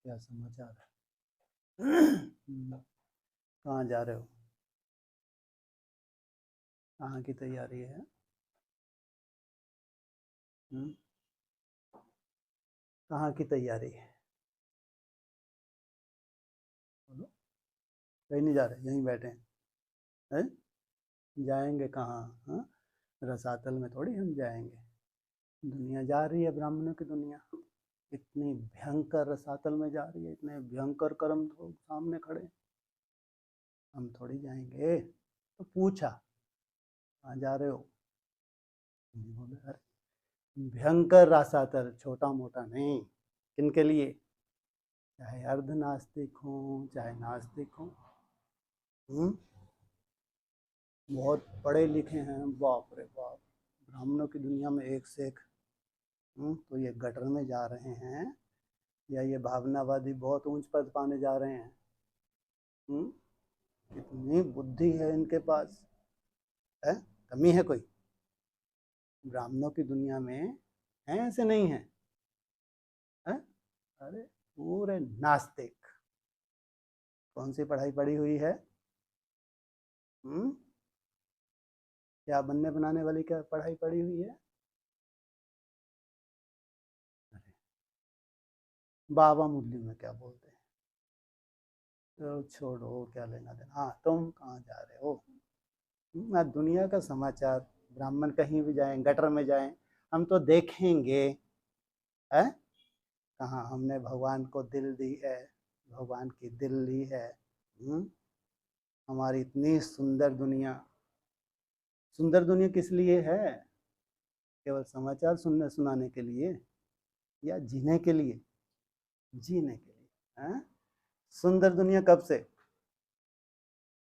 क्या समाचार है? कहाँ जा रहे हो? कहाँ की तैयारी है? कहाँ की तैयारी है? बोलो। कहीं नहीं जा रहे, यहीं बैठे हैं? जाएंगे कहाँ? हाँ, रसातल में थोड़ी हम जाएंगे। दुनिया जा रही है, ब्राह्मणों की दुनिया इतनी भयंकर रसातल में जा रही है, इतने भयंकर कर्म तो सामने खड़े, हम थोड़ी जाएंगे। तो पूछा कहाँ जा रहे हो? बोले अरे भयंकर रसातल, छोटा मोटा नहीं। किनके लिए? चाहे अर्ध नास्तिक हो चाहे नास्तिक हो। बहुत पढ़े लिखे हैं, बाप रे बाप, ब्राह्मणों की दुनिया में एक से एक। तो ये गटर में जा रहे हैं या ये भावनावादी बहुत ऊंच पद पाने जा रहे हैं? कितनी बुद्धि है इनके पास है? कमी है कोई? ब्राह्मणों की दुनिया में है ऐसे नहीं है? अरे पूरे नास्तिक। कौन सी पढ़ाई पढ़ी हुई है? क्या बनने बनाने वाली क्या पढ़ाई पढ़ी हुई है? अरे बाबा मुरली में क्या बोलते हैं? तो छोड़ो, क्या लेना देना। हाँ, तुम कहाँ जा रहे हो? ना दुनिया का समाचार। ब्राह्मण कहीं भी जाएं, गटर में जाएं, हम तो देखेंगे है कहाँ हमने भगवान को दिल दी है, भगवान की दिल ली है। हमारी इतनी सुंदर दुनिया। सुंदर दुनिया किस लिए है? केवल समाचार सुनने सुनाने के लिए या जीने के लिए? जीने के लिए है? सुंदर दुनिया कब से?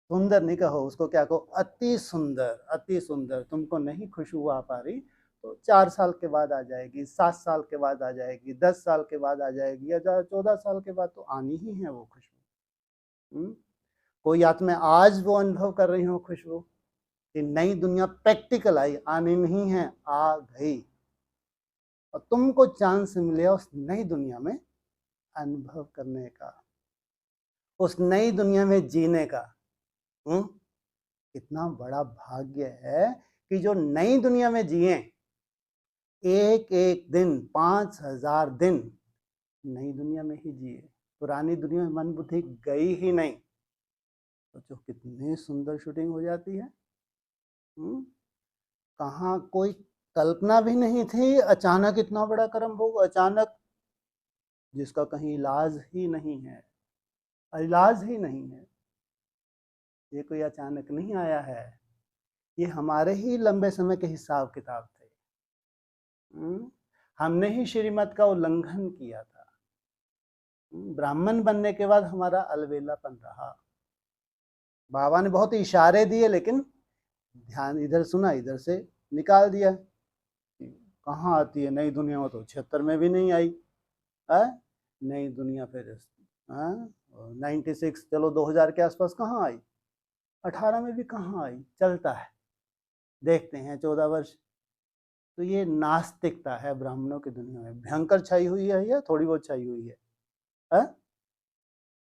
सुंदर नहीं कहो उसको, क्या कहो? अति सुंदर। अति सुंदर तुमको नहीं खुशबू आ पा रही तो 4 साल के बाद आ जाएगी, 7 साल के बाद आ जाएगी, 10 साल के बाद आ जाएगी, या 14 साल के बाद तो आनी ही है वो खुशबू। कोई आत्मा आज वो अनुभव कर रही हो खुशबू कि नई दुनिया प्रैक्टिकल आई, आनी नहीं है, आ गई। और तुमको चांस मिले उस नई दुनिया में अनुभव करने का, उस नई दुनिया में जीने का। कितना बड़ा भाग्य है कि जो नई दुनिया में जिए, एक एक दिन 5000 दिन नई दुनिया में ही जिए, पुरानी दुनिया में मन बुद्धि गई ही नहीं। तो जो कितनी सुंदर शूटिंग हो जाती है। कहाँ कोई कल्पना भी नहीं थी, अचानक इतना बड़ा कर्म हो, अचानक जिसका कहीं इलाज ही नहीं है, इलाज ही नहीं है। ये कोई अचानक नहीं आया है, ये हमारे ही लंबे समय के हिसाब किताब थे। हमने ही श्रीमत का उल्लंघन किया था। ब्राह्मण बनने के बाद हमारा अलवेलापन रहा। बाबा ने बहुत इशारे दिए लेकिन ध्यान इधर सुना, इधर से निकाल दिया। कहाँ आती है नई दुनिया में? तो 76 में भी नहीं आई नई दुनिया। फिर 96, चलो 2000 के आसपास कहाँ आई? 18 में भी कहाँ आई? चलता है, देखते हैं 14 वर्ष। तो ये नास्तिकता है ब्राह्मणों की दुनिया में, भयंकर छाई हुई है या थोड़ी बहुत छाई हुई है?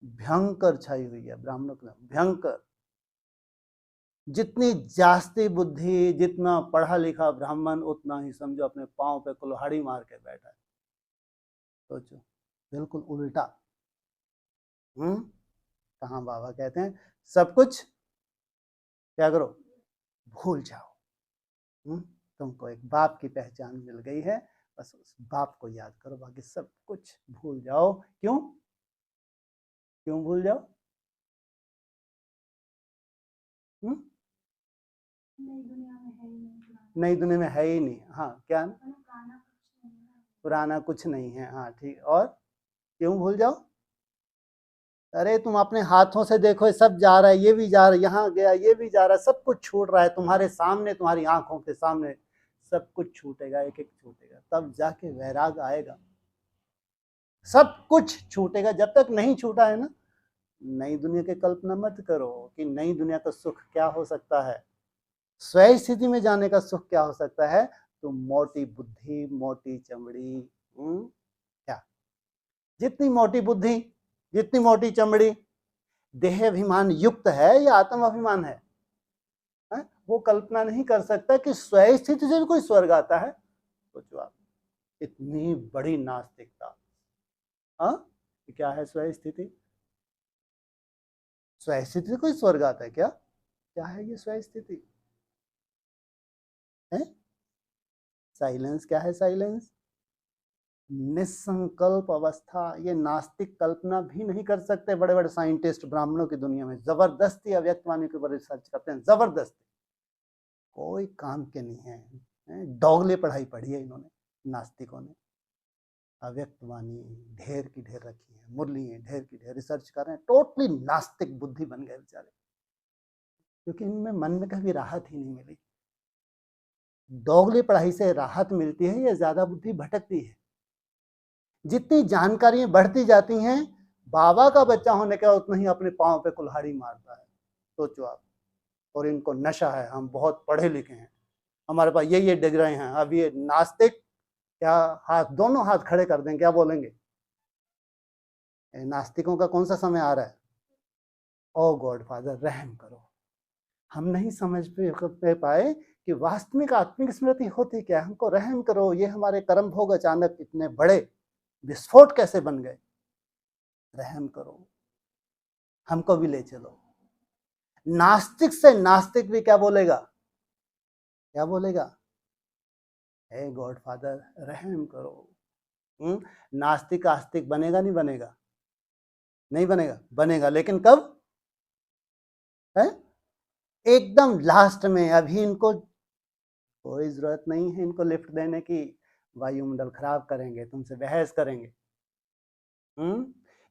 भयंकर छाई हुई है ब्राह्मणों की, भयंकर। जितनी जास्ती बुद्धि, जितना पढ़ा लिखा ब्राह्मण, उतना ही समझो अपने पांव पे कुल्हाड़ी मार के बैठा है। सोचो, बिल्कुल उल्टा। कहाँ बाबा कहते हैं सब कुछ क्या करो? भूल जाओ। तुमको एक बाप की पहचान मिल गई है, बस उस बाप को याद करो, बाकी सब कुछ भूल जाओ। क्यों? क्यों भूल जाओ? नई दुनिया में है ही नहीं। हाँ, क्या? पुराना कुछ नहीं है। हाँ ठीक। और क्यों भूल जाओ? अरे तुम अपने हाथों से देखो, सब जा रहा है, ये भी जा रहा है, यहाँ गया, ये भी जा रहा है, सब कुछ छूट रहा है तुम्हारे सामने, तुम्हारी आंखों के सामने सब कुछ छूटेगा, एक एक छूटेगा, तब जाके वैराग आएगा। सब कुछ छूटेगा, जब तक नहीं छूटा है ना, नई दुनिया की कल्पना मत करो कि नई दुनिया का सुख क्या हो सकता है, स्वयं स्थिति में जाने का सुख क्या हो सकता है। तो मोटी बुद्धि, मोटी चमड़ी, क्या जितनी मोटी बुद्धि, जितनी मोटी चमड़ी, देह अभिमान युक्त है या आत्म अभिमान है? वो कल्पना नहीं कर सकता कि स्वयं स्थिति से भी कोई स्वर्ग आता है। सोचो आप, इतनी बड़ी नास्तिकता। क्या है स्वयं स्थिति? स्वयं स्थिति से कोई स्वर्ग आता है क्या? क्या है ये स्वयं स्थिति? है साइलेंस। क्या है साइलेंस? निसंकल्प अवस्था। ये नास्तिक कल्पना भी नहीं कर सकते। बड़े बड़े साइंटिस्ट ब्राह्मणों की दुनिया में जबरदस्ती अव्यक्त वाणी के ऊपर रिसर्च करते हैं, जबरदस्ती, कोई काम के नहीं है। डॉगले पढ़ाई पढ़ी है इन्होंने, नास्तिकों ने। अव्यक्त वाणी ढेर की ढेर रखी है, मुरली ढेर की ढेर रिसर्च कर रहे हैं, टोटली नास्तिक बुद्धि बन गए बेचारे, क्योंकि इनमें मन में कभी राहत ही नहीं मिली। डॉगले पढ़ाई से राहत मिलती है या ज्यादा बुद्धि भटकती है? जितनी जानकारियां बढ़ती जाती हैं, बाबा का बच्चा होने के बाद उतना ही अपने पांव पे कुल्हाड़ी मारता है। सोचो आप। और इनको नशा है, हम बहुत पढ़े लिखे हैं, हमारे पास ये डिग्री हैं। अब ये नास्तिक क्या हाथ, दोनों हाथ खड़े कर दें, क्या बोलेंगे? नास्तिकों का कौन सा समय आ रहा है? ओ गॉड फादर रहम करो। हम नहीं समझ पे पाए कि वास्तविक आत्मिक स्मृति होती क्या। हमको रहम करो, ये हमारे कर्म भोग अचानक इतने बड़े विस्फोट कैसे बन गए? रहम करो, हमको भी ले चलो। नास्तिक से नास्तिक भी क्या बोलेगा? क्या बोलेगा? हे गॉड फादर रहम करो। नास्तिक आस्तिक बनेगा नहीं बनेगा? नहीं बनेगा, बनेगा, लेकिन कब? है एकदम लास्ट में। अभी इनको कोई जरूरत नहीं है इनको लिफ्ट देने की, वायुमंडल खराब करेंगे, तुमसे बहस करेंगे।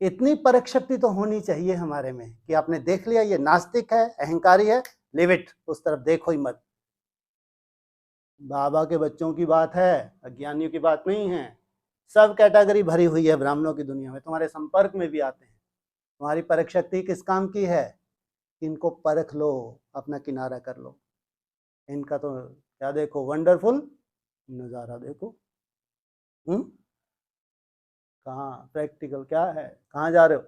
इतनी परख शक्ति तो होनी चाहिए हमारे में कि आपने देख लिया ये नास्तिक है, अहंकारी है, लिव इट, उस तरफ देखो ही मत। बाबा के बच्चों की बात है, अज्ञानियों की बात नहीं है। सब कैटेगरी भरी हुई है ब्राह्मणों की दुनिया में, तुम्हारे संपर्क में भी आते हैं। तुम्हारी परख शक्ति किस काम की है? इनको परख लो, अपना किनारा कर लो। इनका तो क्या देखो, वंडरफुल नज़ारा देखो। कहाँ प्रैक्टिकल क्या है? कहाँ जा रहे हो?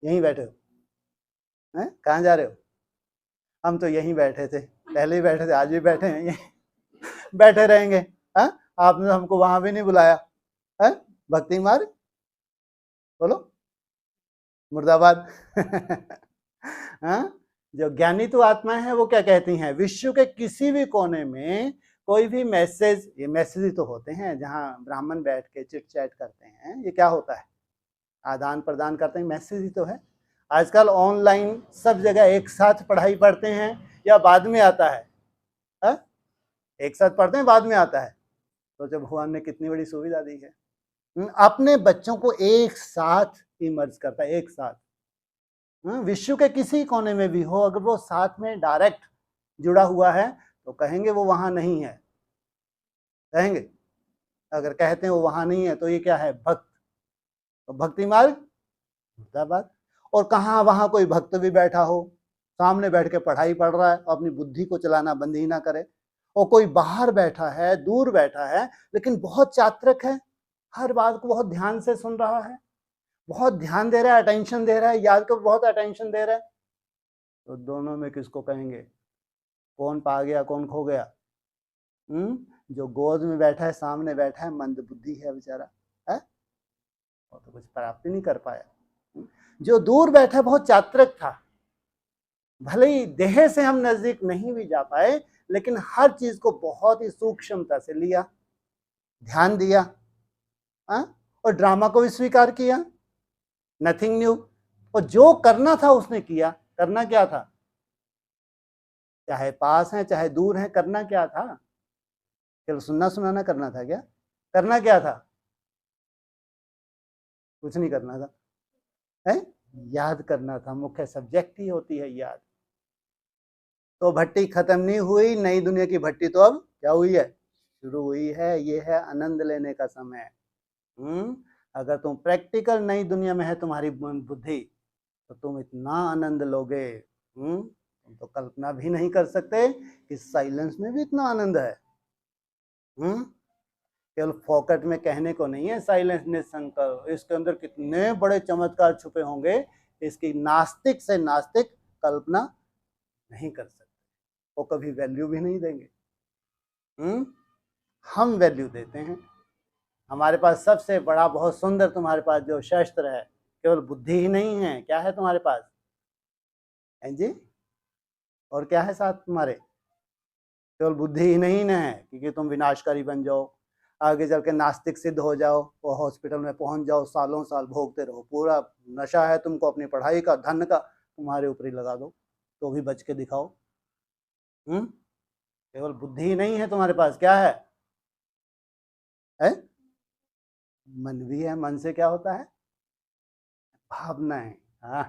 यहीं बैठे हो? हैं कहाँ जा रहे हो? हम तो यहीं बैठे थे, पहले ही बैठे थे, आज भी बैठे हैं, यहीं बैठे रहेंगे। हाँ, आपने हमको वहां भी नहीं बुलाया है? भक्ति मार्ग बोलो, मुर्दाबाद। हाँ, जो ज्ञानी तो आत्मा है वो क्या कहती हैं? विश्व के किसी भी कोने में कोई भी मैसेज, ये मैसेज ही तो होते हैं जहाँ ब्राह्मण बैठ के चिट चैट करते हैं, ये क्या होता है? आदान प्रदान करते हैं, मैसेज ही तो है। आजकल ऑनलाइन सब जगह एक साथ पढ़ाई पढ़ते हैं या बाद में आता है? एक साथ पढ़ते हैं, बाद में आता है। तो जब भगवान ने कितनी बड़ी सुविधा दी है, अपने बच्चों को एक साथ इमर्ज करता है, एक साथ। विश्व के किसी कोने में भी हो, अगर वो साथ में डायरेक्ट जुड़ा हुआ है तो कहेंगे वो वहां नहीं है, कहेंगे। अगर कहते हैं वो वहां नहीं है तो ये क्या है? भक्त। तो भक्ति मार्ग मुर्दाबाद। और कहाँ वहां कोई भक्त भी बैठा हो, सामने बैठ के पढ़ाई पढ़ रहा है, अपनी बुद्धि को चलाना बंद ही ना करे। और कोई बाहर बैठा है, दूर बैठा है, लेकिन बहुत चातुर्क है, हर बात को बहुत ध्यान से सुन रहा है, बहुत ध्यान दे रहा है, अटेंशन दे रहा है, याद को बहुत अटेंशन दे रहा है। तो दोनों में किसको कहेंगे? कौन पा गया, कौन खो गया? जो गोद में बैठा है, सामने बैठा है, मंद बुद्धि है बेचारा, है वो तो कुछ प्राप्ति नहीं कर पाया। जो दूर बैठा बहुत चातुर्क था, भले ही देह से हम नजदीक नहीं भी जा पाए, लेकिन हर चीज को बहुत ही सूक्ष्मता से लिया, ध्यान दिया, और ड्रामा को भी स्वीकार किया, नथिंग न्यू। और जो करना था उसने किया। करना क्या था? चाहे पास है चाहे दूर है, करना क्या था? केवल सुनना सुनाना करना था क्या? करना क्या था? कुछ नहीं करना था, है याद करना था। मुख्य सब्जेक्ट ही होती है याद। तो भट्टी खत्म नहीं हुई, नई दुनिया की भट्टी तो अब क्या हुई है? शुरू हुई है। ये है आनंद लेने का समय। अगर तुम प्रैक्टिकल नई दुनिया में है तुम्हारी बुद्धि, तो तुम इतना आनंद लोगे, तुम तो कल्पना भी नहीं कर सकते कि साइलेंस में भी इतना आनंद है। केवल फोकट में कहने को नहीं है साइलेंस निसंकल्प, इसके अंदर कितने बड़े चमत्कार छुपे होंगे, इसकी नास्तिक से नास्तिक कल्पना नहीं कर सकते, वो कभी वैल्यू भी नहीं देंगे। हम वैल्यू देते हैं। हमारे पास सबसे बड़ा बहुत सुंदर तुम्हारे पास जो शस्त्र है, केवल बुद्धि ही नहीं है, क्या है तुम्हारे पास जी, और क्या है साथ तुम्हारे? केवल बुद्धि ही नहीं ना है क्योंकि तुम विनाशकारी बन जाओ, आगे चल के नास्तिक सिद्ध हो जाओ, वो हॉस्पिटल में पहुंच जाओ, सालों साल भोगते रहो, पूरा नशा है तुमको अपनी पढ़ाई का, धन का, तुम्हारे ऊपर ही लगा दो तो भी बच के दिखाओ। केवल बुद्धि ही नहीं है तुम्हारे पास, क्या है? मन भी है। मन से क्या होता है? भावनाएं। हाँ,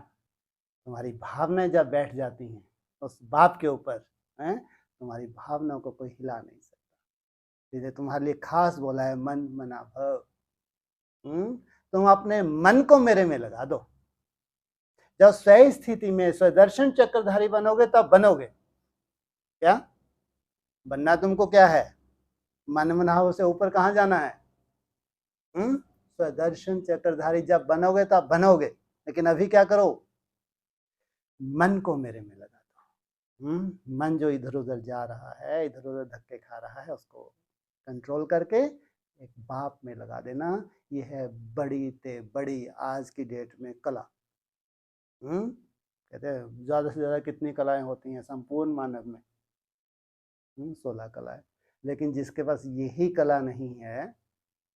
तुम्हारी भावनाएं जब बैठ जाती हैं उस बाप के ऊपर, तुम्हारी भावनाओं को कोई हिला नहीं सकता। इसलिए तुम्हारे लिए खास बोला है मन मना भव। तुम अपने मन को मेरे में लगा दो। जब स्व स्थिति में स्वदर्शन चक्रधारी बनोगे तब बनोगे। क्या बनना तुमको? क्या है? मन मनाव से ऊपर कहाँ जाना है? स्वदर्शन चक्रधारी जब बनोगे तब बनोगे। लेकिन अभी क्या करो? मन को मेरे में लगा दो। मन जो इधर उधर जा रहा है, इधर उधर धक्के खा रहा है, उसको कंट्रोल करके एक बाप में लगा देना। ये है बड़ी ते बड़ी आज की डेट में कला। कहते हैं ज्यादा से ज्यादा कितनी कलाएं होती हैं संपूर्ण मानव में? 16 कलाएं। लेकिन जिसके पास यही कला नहीं है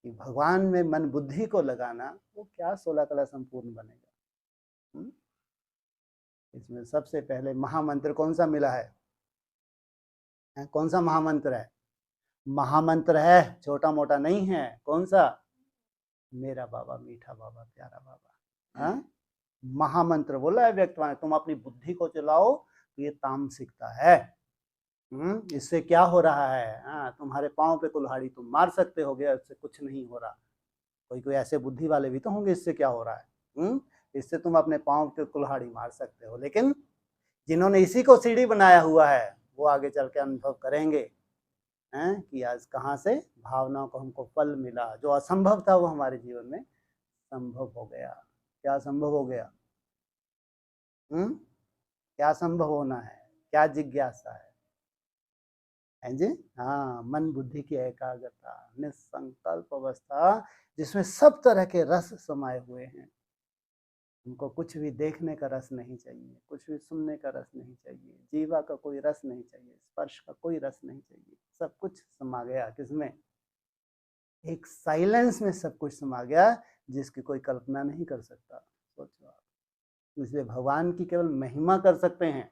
कि भगवान में मन बुद्धि को लगाना, वो क्या 16 कला संपूर्ण बनेगा? इसमें सबसे पहले महामंत्र कौन सा मिला है? कौन सा महामंत्र है? महामंत्र है, छोटा मोटा नहीं है। कौन सा? मेरा बाबा मीठा बाबा प्यारा बाबा। महामंत्र बोला है व्यक्तवान। तुम अपनी बुद्धि को चलाओ तो ये तामसिकता है। इससे क्या हो रहा है? तुम्हारे पांव पे कुल्हाड़ी तुम मार सकते हो गया, इससे कुछ नहीं हो रहा। कोई कोई ऐसे बुद्धि वाले भी तो होंगे, इससे क्या हो रहा है? इससे तुम अपने पांव पे कुल्हाड़ी मार सकते हो। लेकिन जिन्होंने इसी को सीढ़ी बनाया हुआ है वो आगे चल के अनुभव करेंगे कि आज कहाँ से भावनाओं को हमको फल मिला। जो असंभव था वो हमारे जीवन में संभव हो गया। क्या संभव हो गया? क्या संभव होना है? क्या जिज्ञासा है जी? हाँ, मन बुद्धि की एकाग्रता, निसंकल्प अवस्था जिसमें सब तरह के रस समाये हुए हैं। उनको कुछ भी देखने का रस नहीं चाहिए, कुछ भी सुनने का रस नहीं चाहिए, जीवा का कोई रस नहीं चाहिए, स्पर्श का कोई रस नहीं चाहिए। सब कुछ समा गया किसमें? एक साइलेंस में सब कुछ समा गया जिसकी कोई कल्पना नहीं कर सकता। सोचो आप। इसलिए भगवान की केवल महिमा कर सकते हैं,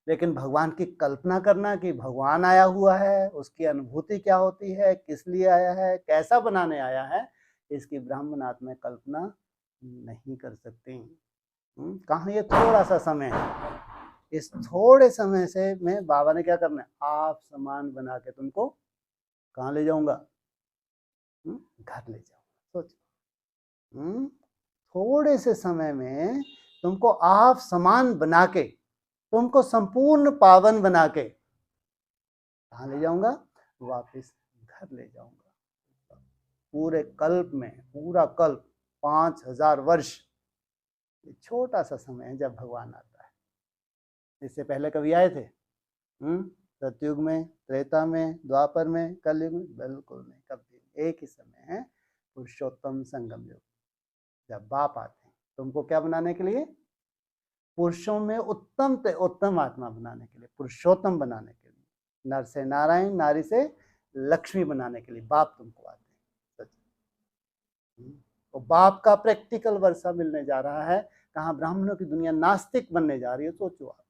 लेकिन भगवान की कल्पना करना कि भगवान आया हुआ है, उसकी अनुभूति क्या होती है, किस लिए आया है, कैसा बनाने आया है, इसकी ब्राह्मण आत्मा कल्पना नहीं कर सकते। कहाँ ये थोड़ा सा समय है, इस थोड़े समय से में बाबा ने क्या करना है? आप समान बना के तुमको कहाँ ले जाऊंगा? घर ले जाऊंगा। सोचो, थोड़े से समय में तुमको आप समान बना के, तुमको संपूर्ण पावन बना के कहाँ ले जाऊंगा? वापिस घर ले जाऊंगा। पूरे कल्प में, पूरा कल्प 5000 वर्ष, छोटा सा समय है जब भगवान आता है। इससे पहले कभी आए थे? सतयुग में, त्रेता में, द्वापर में, कलयुग में? बिल्कुल नहीं, कभी। एक ही समय है, पुरुषोत्तम संगम युग, जब बाप आते हैं तुमको क्या बनाने के लिए? पुरुषों में उत्तम से उत्तम आत्मा बनाने के लिए, पुरुषोत्तम बनाने के लिए, नर से नारायण, नारी से लक्ष्मी बनाने के लिए बाप तुमको आते हैं। सच। तो बाप का प्रैक्टिकल वर्षा मिलने जा रहा है। कहाँ? ब्राह्मणों की दुनिया नास्तिक बनने जा रही है। सोचो आप,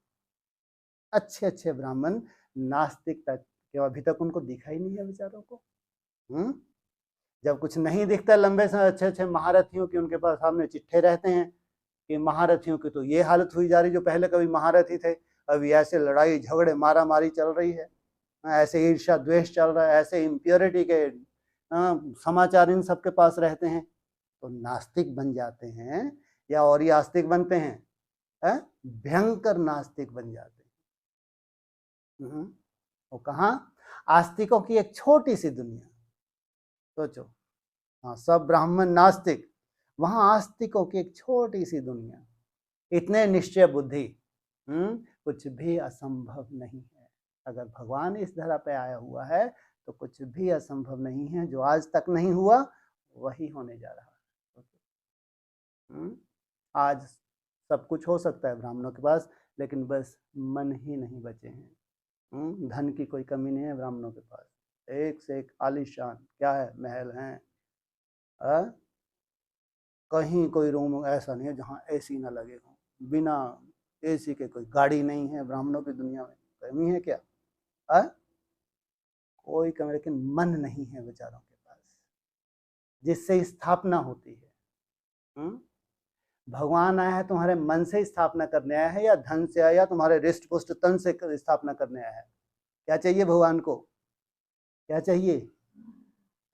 अच्छे अच्छे ब्राह्मण नास्तिक तक, अभी तक उनको दिखा ही नहीं है बेचारों को। जब कुछ नहीं दिखता लंबे समय, अच्छे अच्छे महारथियों की उनके पास सामने चिट्ठे रहते हैं कि महारथियों की तो ये हालत हुई जा रही, जो पहले कभी महारथी थे अभी ऐसे लड़ाई झगड़े मारा मारी चल रही है, ऐसे ईर्ष्या द्वेष चल रहा है, ऐसे इम्प्योरिटी के समाचार इन सबके पास रहते हैं। तो नास्तिक बन जाते हैं या और ही आस्तिक बनते हैं? भयंकर नास्तिक बन जाते हैं। वो कहाँ? आस्तिकों की एक छोटी सी दुनिया। सोचो, हाँ सब ब्राह्मण नास्तिक, वहां आस्तिकों की एक छोटी सी दुनिया, इतने निश्चय बुद्धि, कुछ भी असंभव नहीं है। अगर भगवान इस धरा पे आया हुआ है तो कुछ भी असंभव नहीं है, जो आज तक नहीं हुआ वही होने जा रहा है। आज सब कुछ हो सकता है ब्राह्मणों के पास, लेकिन बस मन ही नहीं बचे हैं। धन की कोई कमी नहीं है ब्राह्मणों के पास, एक से एक आलीशान क्या है, महल हैं। कहीं कोई रूम ऐसा नहीं है जहाँ एसी ना लगे हो, बिना एसी के कोई गाड़ी नहीं है ब्राह्मणों की दुनिया में। कमी है क्या? कोई कमी, लेकिन मन नहीं है बेचारों के पास, जिससे स्थापना होती है। भगवान आया है तुम्हारे मन से स्थापना करने आया है, या धन से आया, तुम्हारे रिष्ट पुष्ट तन से स्थापना करने आया है? क्या चाहिए भगवान को? क्या चाहिए?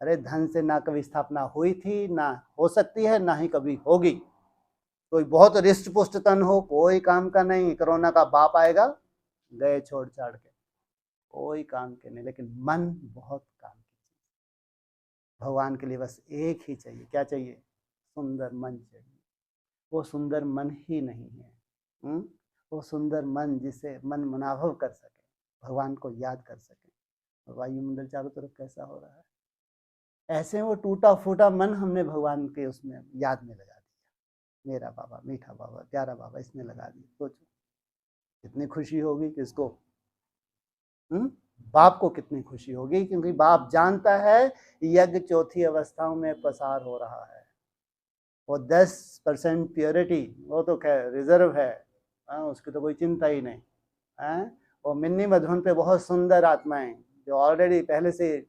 अरे धन से ना कभी स्थापना हुई थी, ना हो सकती है, ना ही कभी होगी। कोई बहुत रिष्ट पुष्ट तन हो, कोई काम का नहीं। कोरोना का बाप आएगा, गए छोड़ छाड़ के, कोई काम के नहीं। लेकिन मन बहुत काम की चीज। भगवान के लिए बस एक ही चाहिए, क्या चाहिए? सुंदर मन चाहिए। वो सुंदर मन ही नहीं है। वो सुंदर मन जिसे मन मनाभव कर सके, भगवान को याद कर सके। वायुमंडल चारों तरफ कैसा हो रहा है, ऐसे वो टूटा फूटा मन हमने भगवान के उसमें याद में लगा दिया। मेरा बाबा, मीठा बाबा, प्यारा बाबा, इसमें लगा दिया। सोचो कितनी खुशी होगी किसको? बाप को कितनी खुशी होगी, क्योंकि बाप जानता है यज्ञ चौथी अवस्थाओं में पसार हो रहा है। वो 10% प्योरिटी, वो तो खैर रिजर्व है, उसकी तो कोई चिंता ही नहीं है। वो मिन्नी मधुबन पे बहुत सुंदर आत्माएं जो ऑलरेडी पहले से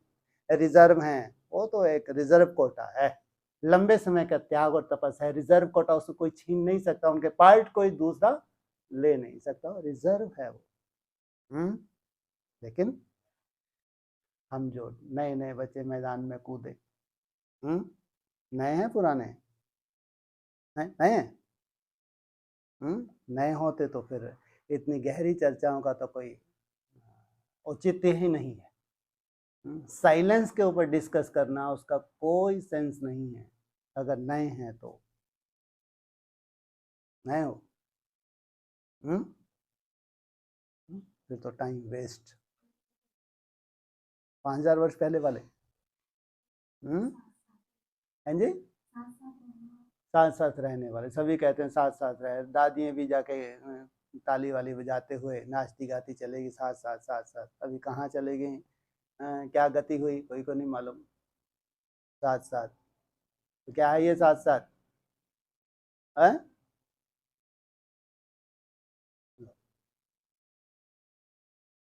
रिजर्व हैं, वो तो एक रिजर्व कोटा है। लंबे समय का त्याग और तपस्या है, रिजर्व कोटा, उसको कोई छीन नहीं सकता, उनके पार्ट कोई दूसरा ले नहीं सकता, रिजर्व है वो। लेकिन हम जो नए नए बच्चे मैदान में कूदे, नए हैं पुराने? नए हैं। नए होते तो फिर इतनी गहरी चर्चाओं का तो कोई औचित्य ही नहीं है। साइलेंस के ऊपर डिस्कस करना, उसका कोई सेंस नहीं है अगर नए हैं तो। नए हो फिर तो टाइम वेस्ट। 5000 वर्ष पहले वाले हैं जी, साथ साथ रहने वाले सभी कहते हैं साथ साथ रहे। दादियाँ भी जाके ताली वाली बजाते हुए नाचती गाती चलेगी साथ साथ साथ साथ। अभी कहाँ चले गई, क्या गति हुई, कोई को नहीं मालूम। साथ साथ तो क्या है ये साथ साथ है?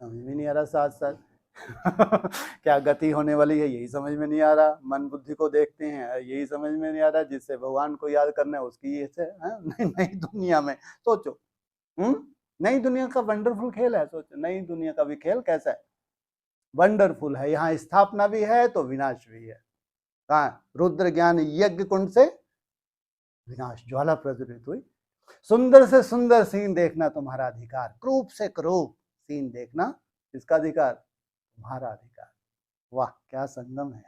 समझ में नहीं आ रहा साथ साथ क्या गति होने वाली है, यही समझ में नहीं आ रहा। मन बुद्धि को देखते हैं, यही समझ में नहीं आ रहा। जिससे भगवान को याद करना है उसकी ये से नई दुनिया में सोचो। नई दुनिया का वंडरफुल खेल है। सोचो नई दुनिया का भी खेल कैसा है, वंडरफुल है। यहाँ स्थापना भी है तो विनाश भी है। कहाँ? रुद्र ज्ञान यज्ञ कुंड से विनाश ज्वाला प्रज्वलित हुई। सुंदर से सुंदर सीन देखना तुम्हारा अधिकार, क्रूप से क्रूप सीन देखना किसका अधिकार? तुम्हारा अधिकार। वाह क्या संगम है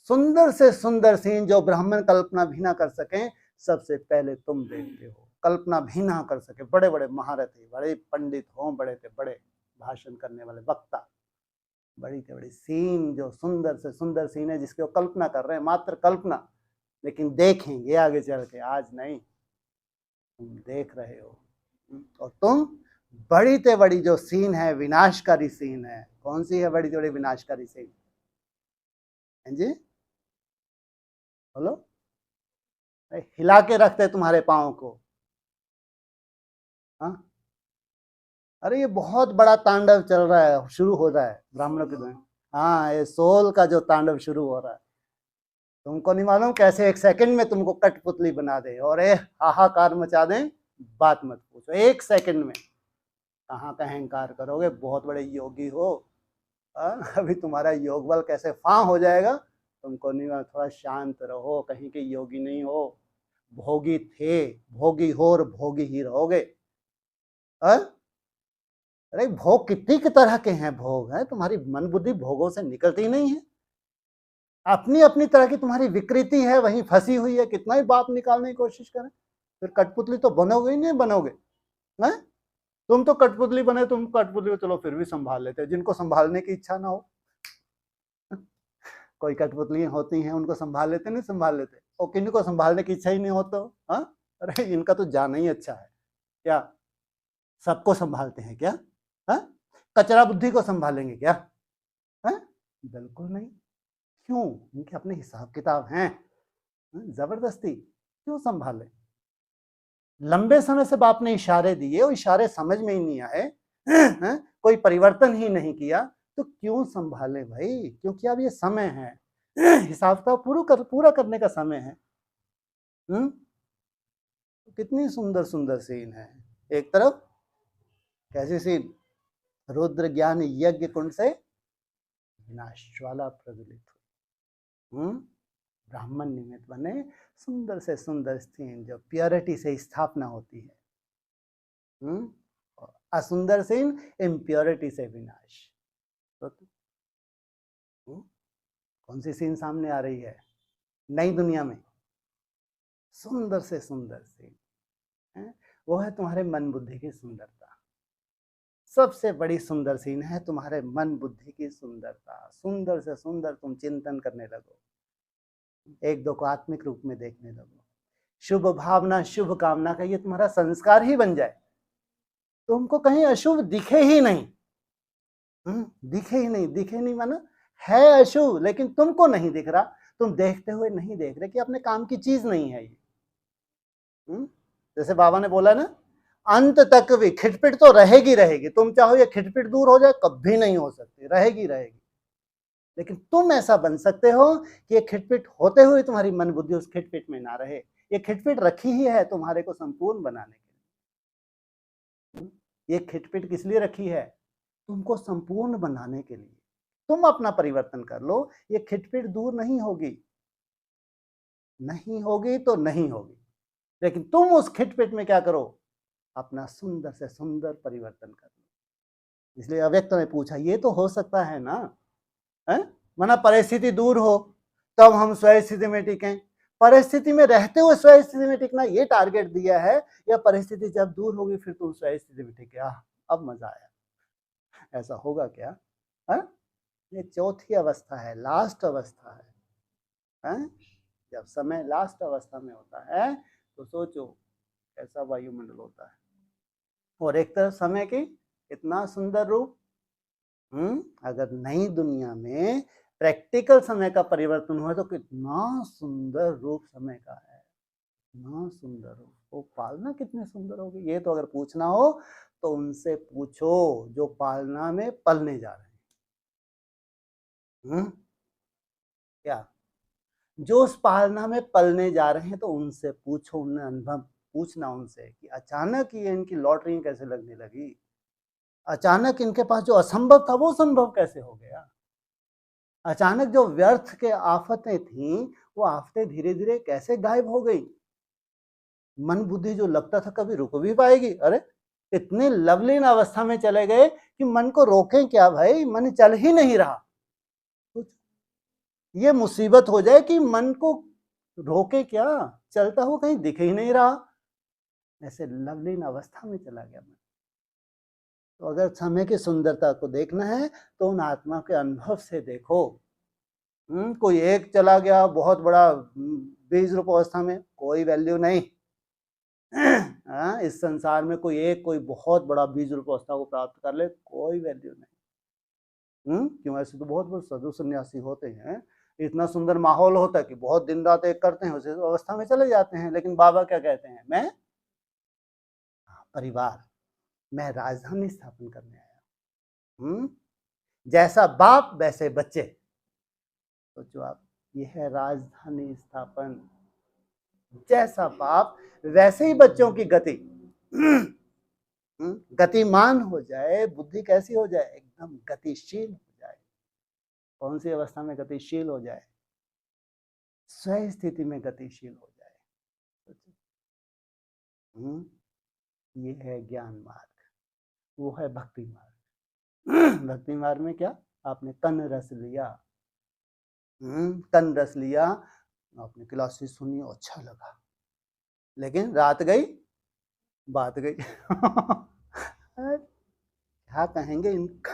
सुंदर से सुंदर सीन जो ब्राह्मण कल्पना भी ना कर सके, सबसे पहले तुम देखते हो। कल्पना भी ना कर सके, बड़े बड़े महारथी, बड़े पंडित हो, बड़े से बड़े भाषण करने वाले वक्ता, बड़ी से बड़ी सीन जो सुंदर से सुंदर सीन है, जिसकी वो कल्पना कर रहे हैं, मात्र कल्पना। लेकिन देखेंगे आगे चल के, आज नहीं। तुम देख रहे हो, और तुम बड़ी से बड़ी जो सीन है, विनाशकारी सीन है। कौन सी है बड़ी से बड़ी विनाशकारी सीन? जी बोलो, हिला के रखते तुम्हारे पाँव को। हाँ, अरे ये बहुत बड़ा तांडव चल रहा है, शुरू हो रहा है ब्राह्मणों के द्वारा। हाँ, ये सोल का जो तांडव शुरू हो रहा है, तुमको नहीं मालूम कैसे एक सेकंड में तुमको कठपुतली बना दे और हाहाकार मचा दे। बात मत पूछो, एक सेकंड में कहाँ का अहंकार करोगे, बहुत बड़े योगी हो। अभी तुम्हारा योग बल कैसे फां हो जाएगा तुमको नहीं मालूम। थोड़ा शांत रहो, कहीं के योगी नहीं हो, भोगी थे, भोगी हो और भोगी ही रहोगे। अरे भोग कितनी के तरह के हैं, भोग है, तुम्हारी मन बुद्धि भोगों से निकलती नहीं है, अपनी अपनी तरह की तुम्हारी विकृति है, वहीं फंसी हुई है। कितना ही बाप निकालने की कोशिश करें, फिर कठपुतली तो बनोगे ही नहीं, बनोगे है? तुम तो कठपुतली बने, तुम कठपुतली को चलो फिर भी संभाल लेते, जिनको संभालने की इच्छा ना हो, कोई कठपुतलियां होती हैं उनको संभाल लेते, नहीं संभाल लेते, और किन्हीं को संभालने की इच्छा ही नहीं होता। हाँ, अरे इनका तो जाना ही अच्छा है क्या, सबको संभालते हैं क्या? हाँ, कचरा बुद्धि को संभालेंगे क्या? हाँ, बिल्कुल नहीं। क्यों? इनके अपने हिसाब किताब हैं, जबरदस्ती क्यों संभाले? लंबे समय से बाप ने इशारे दिए, वो इशारे समझ में ही नहीं आए, कोई परिवर्तन ही नहीं किया, तो क्यों संभाले भाई? क्योंकि अब ये समय है, हिसाब किताब पूरा करने का समय है। कितनी सुंदर सुंदर सीन है। एक तरफ कैसी सीन, रुद्र ज्ञान यज्ञ कुंड से विनाश ज्वाला प्रज्वलित हुई, ब्राह्मण निमित्त बने, सुंदर से सुंदर सीन जो प्योरिटी से स्थापना होती है, असुंदर सीन इम्प्योरिटी से विनाश। तो कौन सी सीन सामने आ रही है नई दुनिया में? सुंदर से सुंदर सीन है, वो है तुम्हारे मन बुद्धि की सुंदरता। सबसे बड़ी सुंदर सीन है तुम्हारे मन बुद्धि की सुंदरता। सुंदर से सुंदर तुम चिंतन करने लगो, एक दो को आत्मिक रूप में देखने लगो, शुभ भावना शुभ कामना का ये तुम्हारा संस्कार ही बन जाए, तुमको कहीं अशुभ दिखे ही नहीं। दिखे ही नहीं, दिखे नहीं माना है अशुभ, लेकिन तुमको नहीं दिख रहा, तुम देखते हुए नहीं देख रहे कि अपने काम की चीज नहीं है ये। जैसे बाबा ने बोला ना, अंत तक भी खिटपिट तो रहेगी रहेगी, तुम चाहो ये खिटपिट दूर हो जाए, कभी नहीं हो सकती, रहेगी रहेगी, लेकिन तुम ऐसा बन सकते हो कि ये खिटपिट होते हुए तुम्हारी मन बुद्धि उस खिटपिट में ना रहे। ये खिटपिट रखी ही है तुम्हारे को संपूर्ण बनाने के लिए। ये खिटपिट किस लिए रखी है? तुमको संपूर्ण बनाने के लिए। तुम अपना परिवर्तन कर लो, ये खिटपिट दूर नहीं होगी, नहीं होगी तो नहीं होगी, लेकिन तुम उस खिटपिट में क्या करो, अपना सुंदर से सुंदर परिवर्तन कर लो। इसलिए अव्यक्त ने पूछा, ये तो हो सकता है ना, है? माना परिस्थिति दूर हो तब हम स्व स्थिति में टिकें, परिस्थिति में रहते हुए स्व स्थिति में टिकना ये टारगेट दिया है, या परिस्थिति जब दूर होगी फिर तुम स्व स्थिति में टिके, अब मजा आया, ऐसा होगा क्या? है? ये चौथी अवस्था है, लास्ट अवस्था है? जब समय लास्ट अवस्था में होता है तो सोचो कैसा वायुमंडल होता है, और एक तरफ समय की इतना सुंदर रूप। अगर नई दुनिया में प्रैक्टिकल समय का परिवर्तन हुआ तो कितना सुंदर रूप समय का है, कितना सुंदर रूप, वो पालना कितनी सुंदर होगी, ये तो अगर पूछना हो तो उनसे पूछो जो पालना में पलने जा रहे हैं। क्या जो उस पालना में पलने जा रहे हैं, तो उनसे पूछो, उन्हें अनुभव पूछना उनसे कि अचानक ये इनकी लॉटरी कैसे लगने लगी, अचानक इनके पास जो असंभव था वो संभव कैसे हो गया, अचानक जो व्यर्थ के आफतें थी वो आफतें धीरे धीरे कैसे गायब हो गई। मन बुद्धि जो लगता था कभी रुक भी पाएगी, अरे इतने लवलीन अवस्था में चले गए कि मन को रोकें क्या भाई, मन चल ही नहीं रहा। ये मुसीबत हो जाए कि मन को रोके क्या, चलता हुआ कहीं दिख ही नहीं रहा, ऐसे लवलीन अवस्था में चला गया मन। तो अगर समय की सुंदरता को देखना है तो उन आत्मा के अनुभव से देखो। कोई एक चला गया बहुत बड़ा बीज रूप अवस्था में, कोई वैल्यू नहीं। इस संसार में कोई बहुत बड़ा बीज रूप अवस्था को प्राप्त कर ले, कोई वैल्यू नहीं। क्यों? ऐसे तो बहुत बहुत साधु सन्यासी होते हैं, इतना सुंदर माहौल होता है कि बहुत दिन रात एक करते हैं, उस अवस्था में चले जाते हैं, लेकिन बाबा क्या कहते हैं, मैं परिवार, मैं राजधानी स्थापन करने आया। जैसा बाप वैसे बच्चे, सोचो आप, ये है राजधानी स्थापन। जैसा बाप वैसे ही बच्चों की गति, गतिमान हो जाए, बुद्धि कैसी हो जाए, एकदम गतिशील हो जाए। कौन सी अवस्था में गतिशील हो जाए? स्व स्थिति में गतिशील हो जाए। ये है ज्ञान मार्ग। वो है भक्ति मार्ग। भक्ति मार्ग में क्या, आपने कन रस लिया, कन रस लिया, आपने क्लासेस सुनी, अच्छा लगा, लेकिन रात गई बात गई। क्या कहेंगे इनका।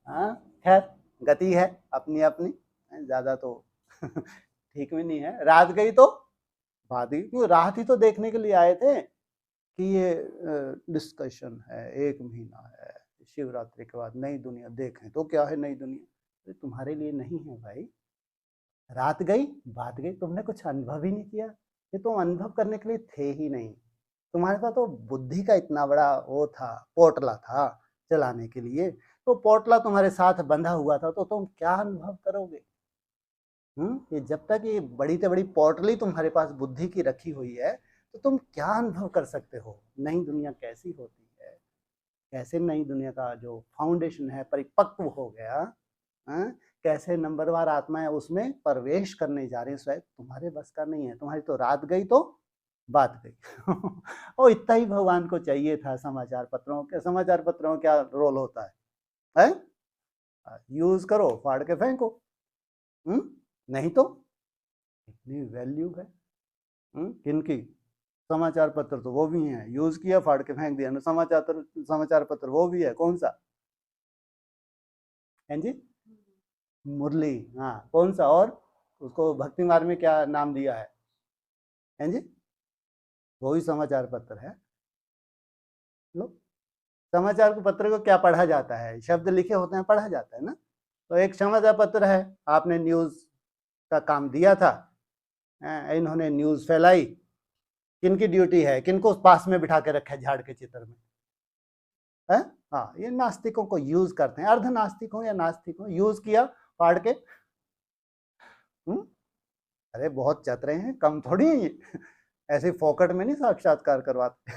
हाँ खैर, गति है अपनी अपनी, ज्यादा तो ठीक भी नहीं है। रात गई तो बात गई, क्यों रात ही तो देखने के लिए आए थे कि ये डिस्कशन है, 1 महीना है, शिवरात्रि के बाद नई दुनिया देखें तो क्या है नई दुनिया। तुम्हारे लिए नहीं है भाई, रात गई बात गई, तुमने कुछ अनुभव ही नहीं किया, ये तुम अनुभव करने के लिए थे ही नहीं। तुम्हारे पास तो बुद्धि का इतना बड़ा वो था, पोटला था चलाने के लिए, तो पोटला तुम्हारे साथ बंधा हुआ था, तो तुम क्या अनुभव करोगे। ये जब तक ये बड़ी से बड़ी पोटली तुम्हारे पास बुद्धि की रखी हुई है, तो तुम क्या अनुभव कर सकते हो, नई दुनिया कैसी होती है, कैसे नई दुनिया का जो फाउंडेशन है परिपक्व हो गया, कैसे नंबरवार आत्माएं उसमें प्रवेश करने जा रही है, शायद तुम्हारे बस का नहीं है। तुम्हारी तो रात गई तो बात गई। और इतना ही भगवान को चाहिए था। समाचार पत्रों के, समाचार पत्रों का क्या रोल होता है? यूज करो, फाड़ के फेंको। नहीं तो इतनी वैल्यू है किनकी, समाचार पत्र तो वो भी हैं, यूज किया फाड़ के फेंक दिया ना। समाचार पत्र वो भी है, कौन सा है जी, मुरली, हाँ कौन सा, और उसको भक्ति मार्ग में क्या नाम दिया है जी, वही समाचार पत्र है। लो, समाचार पत्र को क्या पढ़ा जाता है, शब्द लिखे होते हैं, पढ़ा जाता है ना। तो एक समाचार पत्र है, आपने न्यूज का काम दिया था, इन्होंने न्यूज फैलाई, किनकी ड्यूटी है, किनको पास में बिठा के रखा है झाड़ के चित्र में है? हाँ, ये नास्तिकों को यूज करते हैं, अर्ध नास्तिक हो या नास्तिक हो, यूज किया फाड़ के। अरे बहुत चतरे हैं, कम थोड़ी है ये, ऐसे फोकट में नहीं साक्षात्कार करवाते।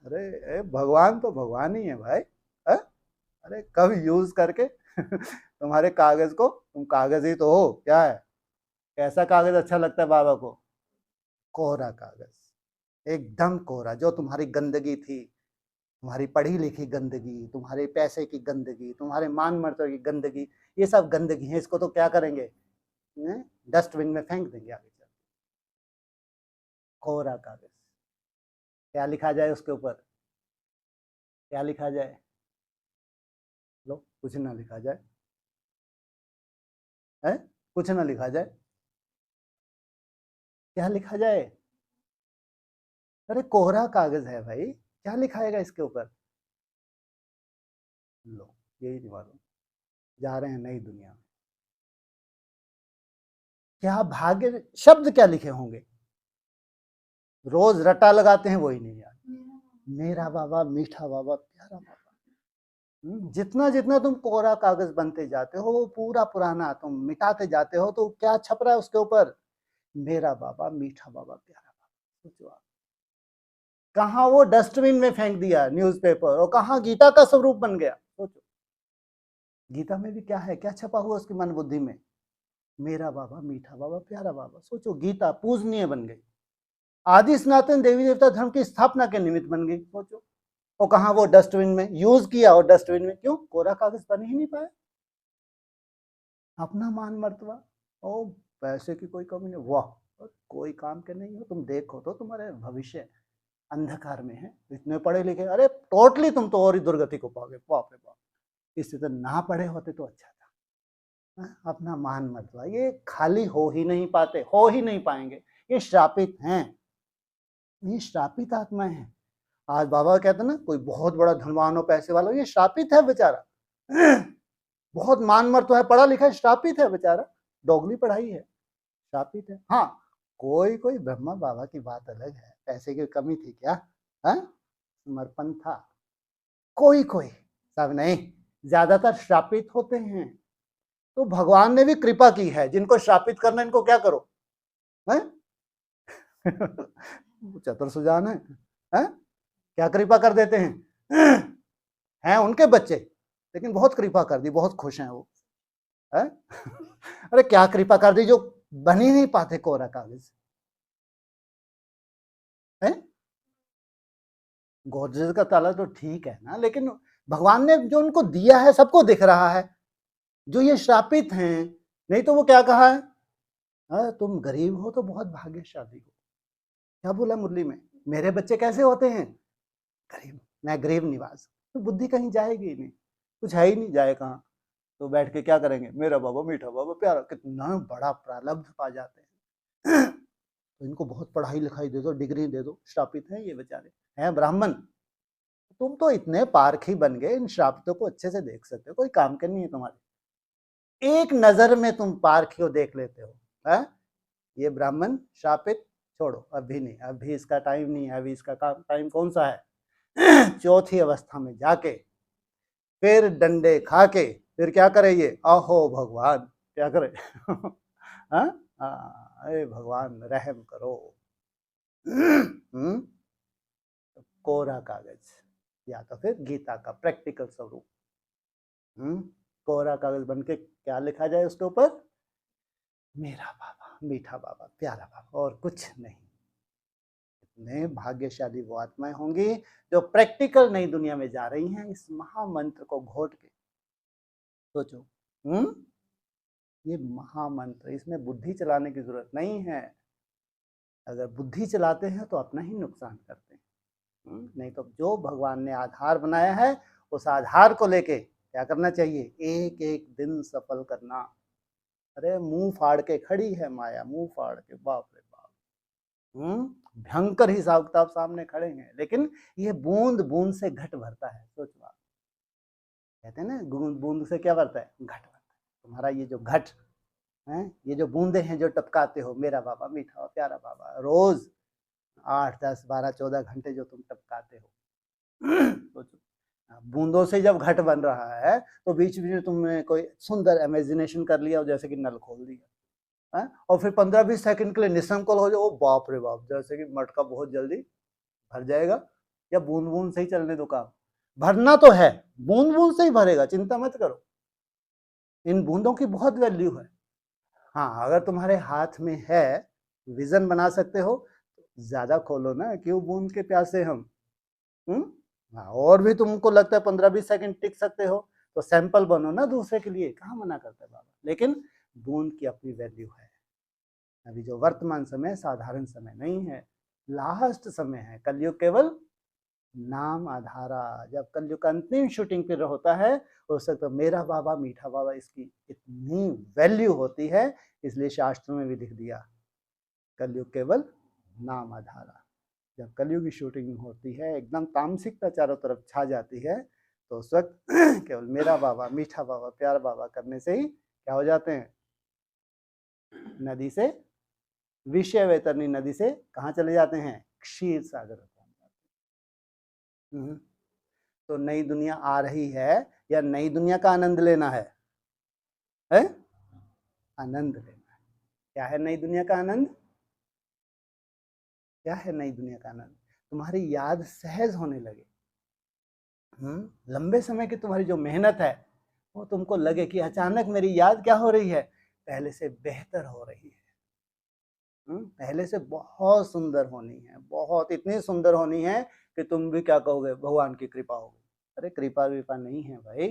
अरे भगवान तो भगवान ही है भाई है? अरे कब यूज करके तुम्हारे कागज को, तुम कागज ही तो हो, क्या है, कैसा कागज अच्छा लगता है बाबा को, कोरा कागज, एकदम कोरा। जो तुम्हारी गंदगी थी, तुम्हारी पढ़ी लिखी गंदगी, तुम्हारे पैसे की गंदगी, तुम्हारे मान मर्तबे की गंदगी, ये सब गंदगी है, इसको तो क्या करेंगे, डस्टबिन में फेंक देंगे आगे चल। कोरा कागज, क्या लिखा जाए उसके ऊपर, क्या लिखा जाए, लो कुछ ना लिखा जाए है, कुछ ना लिखा जाए, क्या लिखा जाए, अरे कोरा कागज है भाई, क्या लिखाएगा इसके ऊपर। लो यही नहीं मालूम, जा रहे हैं नई दुनिया में, क्या भाग्य, शब्द क्या लिखे होंगे, रोज रट्टा लगाते हैं वही नहीं यार, मेरा बाबा मीठा बाबा प्यारा बाबा। जितना जितना तुम कोरा कागज बनते जाते हो, वो पूरा पुराना तुम मिटाते जाते हो, तो क्या छप रहा है उसके ऊपर, मेरा बाबा मीठा बाबा प्यारा बाबा। सोचो आप, कहाँ वो डस्टबिन में फेंक दिया न्यूज़पेपर, और कहाँ गीता का स्वरूप बन गया। सोचो गीता में भी क्या है, क्या छपा हुआ उसकी मन बुद्धि में, मेरा बाबा मीठा बाबा प्यारा बाबा। सोचो गीता पूजनीय बन गई, आदि सनातन देवी देवता धर्म की स्थापना के निमित्त बन गई। सोचो, और कहाँ वो डस्टबिन में यूज किया, और डस्टबिन में क्यों, कोरा कागज बन ही नहीं पाया। अपना मान मर्तबा, ओ पैसे की कोई कमी नहीं, वाह कोई काम के नहीं हो, तुम देखो तो तुम्हारे भविष्य अंधकार में है, इतने पढ़े लिखे, अरे टोटली तुम तो और ही दुर्गति को पाओगे, बाप रे बाप, इससे तो ना पढ़े होते तो अच्छा था। अपना मान मर्तबा ये खाली हो ही नहीं पाते, हो ही नहीं पाएंगे, ये श्रापित हैं, ये श्रापित आत्माएं हैं। आज बाबा कहते ना, कोई बहुत बड़ा धनवान हो, पैसे वाला हो, ये श्रापित है बेचारा। बहुत मान मर्तबा है, पढ़ा लिखा है, श्रापित है बेचारा, दोगली पढ़ाई है, श्रापित है। हाँ, कोई कोई ब्रह्मा बाबा की बात अलग है, पैसे की कमी थी क्या, समर्पण था, कोई कोई, सब नहीं, ज्यादातर श्रापित होते हैं। तो भगवान ने भी कृपा की है, जिनको श्रापित करना इनको क्या करो, है? चतुर सुजान है? क्या कृपा कर देते हैं उनके बच्चे, लेकिन बहुत कृपा कर दी, बहुत खुश हैं वो है? अरे क्या कृपा कर दी, जो बन ही नहीं पाते कोरा कागज है? गोदरेज का ताला तो ठीक है ना, लेकिन भगवान ने जो उनको दिया है सबको दिख रहा है। जो ये श्रापित हैं, नहीं तो वो क्या कहा है, तुम गरीब हो तो बहुत भाग्यशाली हो। क्या बोला मुरली में, मेरे बच्चे कैसे होते हैं, गरीब, मैं गरीब निवास। तो बुद्धि कहीं जाएगी ही नहीं, कुछ है ही नहीं, जाए कहाँ। तो बैठ के क्या करेंगे, मेरा बाबा मीठा बाबा प्यारा, कितना बड़ा प्रारब्ध पा जाते हैं। तो इनको बहुत पढ़ाई लिखाई दे दो, डिग्री दे दो, श्रापित हैं ये बेचारे, हैं ब्राह्मण। तुम तो इतने पारखी बन गए, इन श्रापितों को अच्छे से देख सकते हो, कोई काम के नहीं है तुम्हारे, एक नजर में तुम पारखी को देख लेते हो। है ये ब्राह्मण श्रापित, छोड़ो अभी नहीं, अभी इसका टाइम नहीं है, अभी इसका टाइम कौन सा है। चौथी अवस्था में जाके फिर डंडे खा के फिर क्या करे ये, आहो भगवान क्या करे। अरे भगवान रहम करो। कोरा कागज या तो फिर गीता का प्रैक्टिकल स्वरूप। कोरा कागज बन के क्या लिखा जाए उसके ऊपर, मेरा बाबा मीठा बाबा प्यारा बाबा, और कुछ नहीं। इतने भाग्यशाली वो आत्माएं होंगी जो प्रैक्टिकल नई दुनिया में जा रही हैं इस महामंत्र को घोट के। सोचो, ये महामंत्र, इसमें बुद्धि चलाने की जरूरत नहीं है। अगर बुद्धि चलाते हैं तो अपना ही नुकसान करते हैं। नहीं तो जो भगवान ने आधार बनाया है उस आधार को लेके क्या करना चाहिए, एक एक दिन सफल करना। अरे मुंह फाड़ के खड़ी है माया, मुंह फाड़ के, बाप रे बाप, भयंकर हिसाब किताब सामने खड़े हैं, लेकिन ये बूंद बूंद से घट भरता है। सोच बात, कहते हैं ना बूंद बूंद से क्या भरता है, घट भरता है। तुम्हारा ये जो घट है, ये जो बूंदे हैं जो टपकाते हो, मेरा बाबा मीठा प्यारा बाबा, रोज 8 10 12 14 घंटे जो तुम टपकाते हो, सोचो बूंदों से जब घट बन रहा है तो बीच बीच में तुमने कोई सुंदर इमेजिनेशन कर लिया, जैसे कि नल खोल दिया है, और फिर 15-20 सेकंड के लिए निसंकोल हो जाओ, बाप रे बाप, जैसे कि मटका बहुत जल्दी भर जाएगा। या बूंद बूंद से ही चलने दो काम, भरना तो है, बूंद बूंद से ही भरेगा, चिंता मत करो, इन बूंदों की बहुत वैल्यू है। हाँ अगर तुम्हारे हाथ में है, विजन बना सकते हो, ज्यादा खोलो ना, क्यों बूंद के प्यासे हम। और भी तुमको लगता है 15-20 सेकंड टिक सकते हो तो सैंपल बनो ना दूसरे के लिए, कहाँ मना करते बाबा। लेकिन बूंद की अपनी वैल्यू है। अभी जो वर्तमान समय साधारण समय नहीं है, लास्ट समय है, कलयुग केवल नाम आधारा। जब कलयुग का अंतिम शूटिंग फिर होता है, हो सकता है मेरा बाबा मीठा बाबा, इसकी इतनी वैल्यू होती है, इसलिए शास्त्रों में भी लिख दिया कलयुग केवल नाम आधारा। जब कलयुग की शूटिंग होती है, एकदम तामसिकता चारों तरफ छा जाती है, तो उस वक्त केवल मेरा बाबा मीठा बाबा प्यारा बाबा करने से ही क्या हो जाते हैं, नदी से, विषय वैतरणी नदी से कहाँ चले जाते हैं, क्षीर सागर पहुंच जाते हैं। तो नई दुनिया आ रही है, या नई दुनिया का आनंद लेना है, आनंद लेना है। क्या है नई दुनिया का आनंद, क्या है नई दुनिया का आनंद, तुम्हारी याद सहज होने लगे। लंबे समय की तुम्हारी जो मेहनत है वो तुमको लगे कि अचानक मेरी याद क्या हो रही है, पहले से बेहतर हो रही है। पहले से बहुत सुंदर होनी है, बहुत, इतनी सुंदर होनी है कि तुम भी क्या कहोगे, भगवान की कृपा होगी। अरे कृपा विपा नहीं है भाई,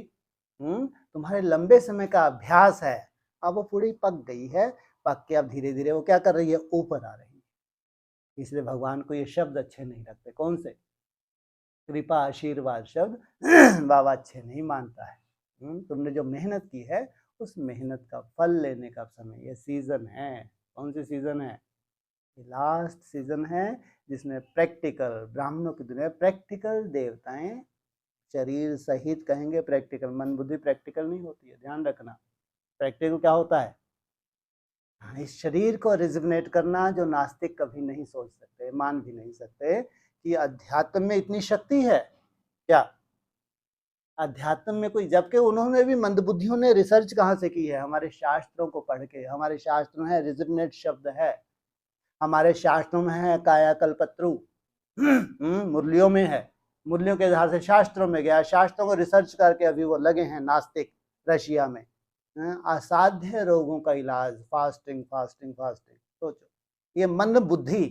तुम्हारे लंबे समय का अभ्यास है। अब वो पूरी पक गई है, पक के अब धीरे धीरे वो क्या कर रही है, ऊपर आ रही है। इसलिए भगवान को ये शब्द अच्छे नहीं लगते, कौन से, कृपा आशीर्वाद शब्द बाबा अच्छे नहीं मानता है। तुमने जो मेहनत की है उस मेहनत का फल लेने का समय, ये सीजन है। कौन सी सीजन है, लास्ट सीजन है, जिसमें प्रैक्टिकल, ब्राह्मणों की दुनिया प्रैक्टिकल देवताएं, शरीर सहित कहेंगे प्रैक्टिकल, मन बुद्धि प्रैक्टिकल नहीं होती है, ध्यान रखना। प्रैक्टिकल क्या होता है, इस शरीर को रिजिग्नेट करना, जो नास्तिक कभी नहीं सोच सकते, मान भी नहीं सकते कि अध्यात्म में इतनी शक्ति है। क्या अध्यात्म में कोई, जबकि उन्होंने भी मंदबुद्धियों ने रिसर्च कहाँ से की है, हमारे शास्त्रों को पढ़ के। हमारे शास्त्रों में रिजिग्नेट शब्द है, हमारे शास्त्रों में है कायाकल्पत्रु, मुरलियों में है, मुरलियों के आधार से शास्त्रों में गया, शास्त्रों को रिसर्च करके अभी वो लगे हैं नास्तिक रशिया में, असाध्य रोगों का इलाज, फास्टिंग फास्टिंग फास्टिंग। सोचो, ये मन बुद्धि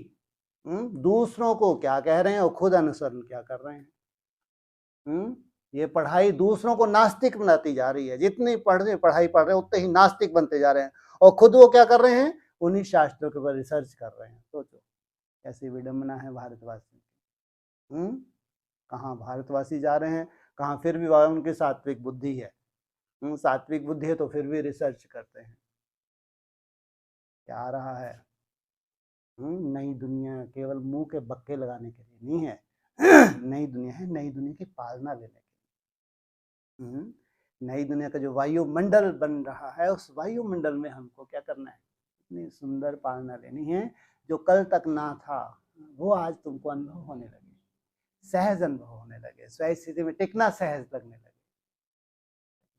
दूसरों को क्या कह रहे हैं और खुद अनुसरण क्या कर रहे हैं। ये पढ़ाई दूसरों को नास्तिक बनाती जा रही है। जितनी पढ़ाई पढ़ रहे हैं उतने ही नास्तिक बनते जा रहे हैं, और खुद वो क्या कर रहे हैं, उन्हीं शास्त्रों के ऊपर रिसर्च कर रहे हैं। सोचो कैसी विडंबना है भारतवासी। कहाँ भारतवासी जा रहे हैं, कहाँ फिर भी उनकी सात्विक बुद्धि है। सात्विक बुद्धि है तो फिर भी रिसर्च करते हैं। क्या आ रहा है? नई दुनिया केवल मुंह के बक्के लगाने के लिए नहीं है। नई दुनिया है, नई दुनिया की पालना लेने के लिए। नई दुनिया का जो वायुमंडल बन रहा है, उस वायुमंडल में हमको क्या करना है, इतनी सुंदर पालना लेनी है। जो कल तक ना था वो आज तुमको अनुभव होने लगे, सहज अनुभव होने लगे, स्वयं स्थिति में टिकना सहज लगने लगे।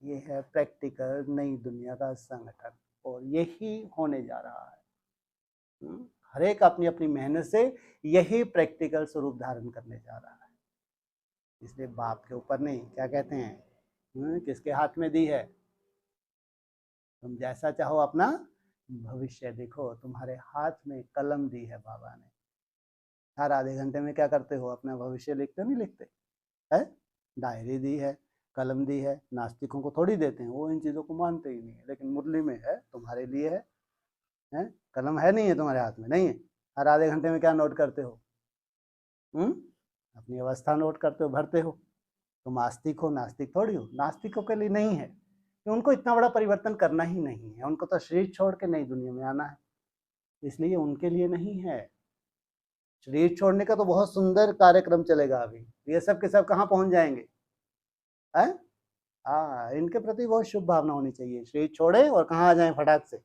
ये है प्रैक्टिकल नई दुनिया का संगठन, और यही होने जा रहा है। हर एक अपनी अपनी मेहनत से यही प्रैक्टिकल स्वरूप धारण करने जा रहा है। इसलिए बाप के ऊपर नहीं, क्या कहते हैं, किसके हाथ में दी है, तुम जैसा चाहो अपना भविष्य देखो। तुम्हारे हाथ में कलम दी है बाबा ने। हर आधे घंटे में क्या करते हो, अपना भविष्य लिखते नहीं लिखते है? डायरी दी है, कलम दी है। नास्तिकों को थोड़ी देते हैं, वो इन चीज़ों को मानते ही नहीं है, लेकिन मुरली में है, तुम्हारे लिए है। कलम है नहीं है तुम्हारे हाथ में, नहीं है। हर आधे घंटे में क्या नोट करते हो, अपनी अवस्था नोट करते हो, भरते हो। तुम आस्तिक हो, नास्तिक थोड़ी हो। नास्तिकों के लिए नहीं है कि उनको इतना बड़ा परिवर्तन करना ही नहीं है, उनको तो शरीर छोड़ के नई दुनिया में आना है, इसलिए उनके लिए नहीं है। शरीर छोड़ने का तो बहुत सुंदर कार्यक्रम चलेगा अभी, ये सब के सब कहाँ पहुंच जाएंगे है? इनके प्रति बहुत शुभ भावना होनी चाहिए। शरीर छोड़े और कहाँ आ जाए, फटाक से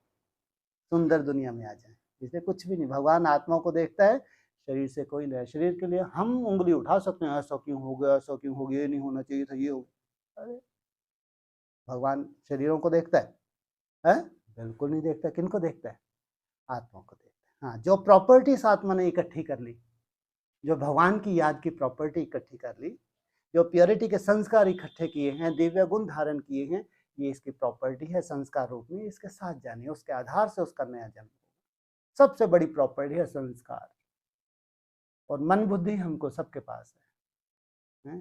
सुंदर दुनिया में आ जाए। इसलिए कुछ भी नहीं, भगवान आत्मा को देखता है, शरीर से कोई नहीं। शरीर के लिए हम उंगली उठा सकते हैं, ऐसा क्यों हो गया, ऐसा क्यों हो गया, ये नहीं होना चाहिए था, ये हो गया। अरे भगवान शरीरों को देखता है? बिल्कुल नहीं देखता। किनको देखता है? आत्मा को देखता है। हाँ, जो प्रॉपर्टीज आत्मा ने इकट्ठी कर ली, जो भगवान की याद की प्रॉपर्टी इकट्ठी कर ली, जो प्योरिटी के संस्कार इकट्ठे किए हैं, दिव्य गुण धारण किए हैं, ये इसकी प्रॉपर्टी है संस्कार रूप में। इसके साथ जाने, उसके आधार से उसका नया जन्म। सबसे बड़ी प्रॉपर्टी है संस्कार, और मन बुद्धि हमको सबके पास है।